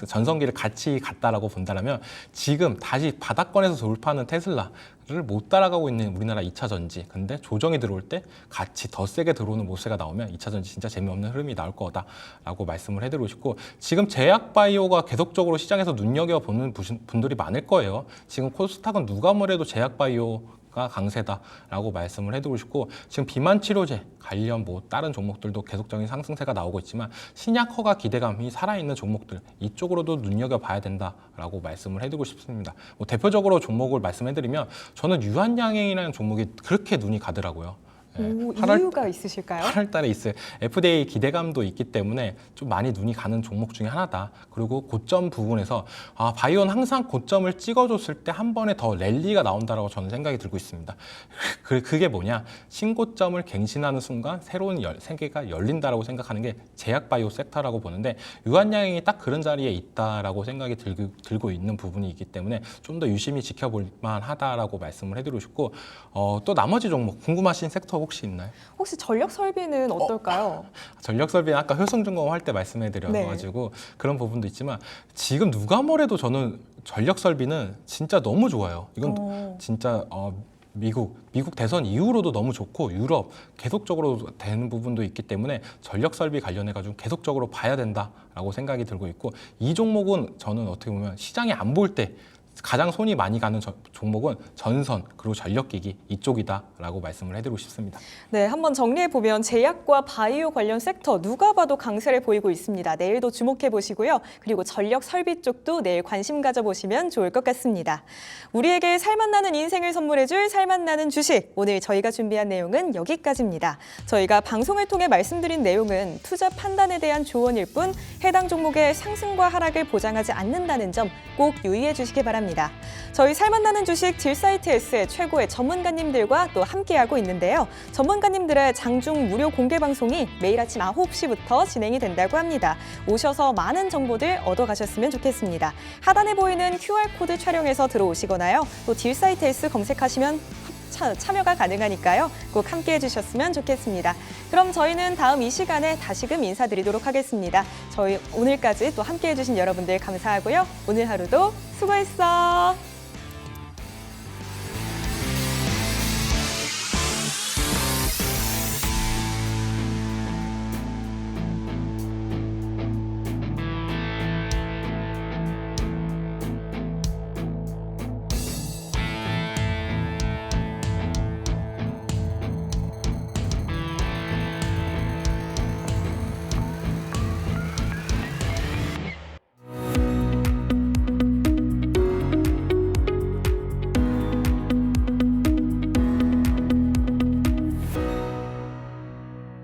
전성기를 같이 갔다라고 본다면 지금 다시 바닥권에서 돌파하는 테슬라를 못 따라가고 있는 우리나라 2차 전지 근데 조정이 들어올 때 같이 더 세게 들어오는 모세가 나오면 2차 전지 진짜 재미없는 흐름이 나올 거다라고 말씀을 해드리고 싶고 지금 제약바이오가 계속적으로 시장에서 눈여겨보는 분들이 많을 거예요. 지금 코스닥은 누가 뭐래도 제약바이오 가 강세다라고 말씀을 해드리고 싶고 지금 비만 치료제 관련 다른 종목들도 계속적인 상승세가 나오고 있지만 신약 허가 기대감이 살아있는 종목들 이쪽으로도 눈여겨봐야 된다라고 말씀을 해드리고 싶습니다. 대표적으로 종목을 말씀해드리면 저는 유한양행이라는 종목이 그렇게 눈이 가더라고요. 오, 8월 이유가 있으실까요? 8월 달에 있을 FDA 기대감도 있기 때문에 좀 많이 눈이 가는 종목 중에 하나다. 그리고 고점 부분에서 바이오는 항상 고점을 찍어줬을 때 한 번에 더 랠리가 나온다라고 저는 생각이 들고 있습니다. 그게 뭐냐? 신고점을 갱신하는 순간 새로운 세계가 열린다라고 생각하는 게 제약 바이오 섹터라고 보는데 유한양행이 딱 그런 자리에 있다라고 생각이 들고 있는 부분이 있기 때문에 좀 더 유심히 지켜볼 만하다라고 말씀을 해드리고 싶고 또 나머지 종목 궁금하신 섹터 혹시 있나요? 혹시 전력 설비는 어떨까요? 전력 설비는 아까 효성중공업 할 때 말씀해드려가지고 그런 부분도 있지만 지금 누가 뭐래도 저는 전력 설비는 진짜 너무 좋아요. 이건 진짜 미국 대선 이후로도 너무 좋고 유럽 계속적으로 되는 부분도 있기 때문에 전력 설비 관련해가지고 계속적으로 봐야 된다라고 생각이 들고 있고 이 종목은 저는 어떻게 보면 시장이 안 볼 때 가장 손이 많이 가는 종목은 전선 그리고 전력기기 이쪽이다라고 말씀을 해드리고 싶습니다. 네, 한번 정리해보면 제약과 바이오 관련 섹터 누가 봐도 강세를 보이고 있습니다. 내일도 주목해보시고요. 그리고 전력 설비 쪽도 내일 관심 가져보시면 좋을 것 같습니다. 우리에게 살맛나는 인생을 선물해줄 살맛나는 주식. 오늘 저희가 준비한 내용은 여기까지입니다. 저희가 방송을 통해 말씀드린 내용은 투자 판단에 대한 조언일 뿐 해당 종목의 상승과 하락을 보장하지 않는다는 점 꼭 유의해 주시기 바랍니다. 저희 살맛나는 주식 딜사이트S의 최고의 전문가님들과 또 함께하고 있는데요. 전문가님들의 장중 무료 공개 방송이 매일 아침 9시부터 진행이 된다고 합니다. 오셔서 많은 정보들 얻어가셨으면 좋겠습니다. 하단에 보이는 QR코드 촬영해서 들어오시거나요. 또 딜사이트S 검색하시면 참여가 가능하니까요. 꼭 함께해 주셨으면 좋겠습니다. 그럼 저희는 다음 이 시간에 다시금 인사드리도록 하겠습니다. 저희 오늘까지 또 함께해 주신 여러분들 감사하고요. 오늘 하루도 수고했어.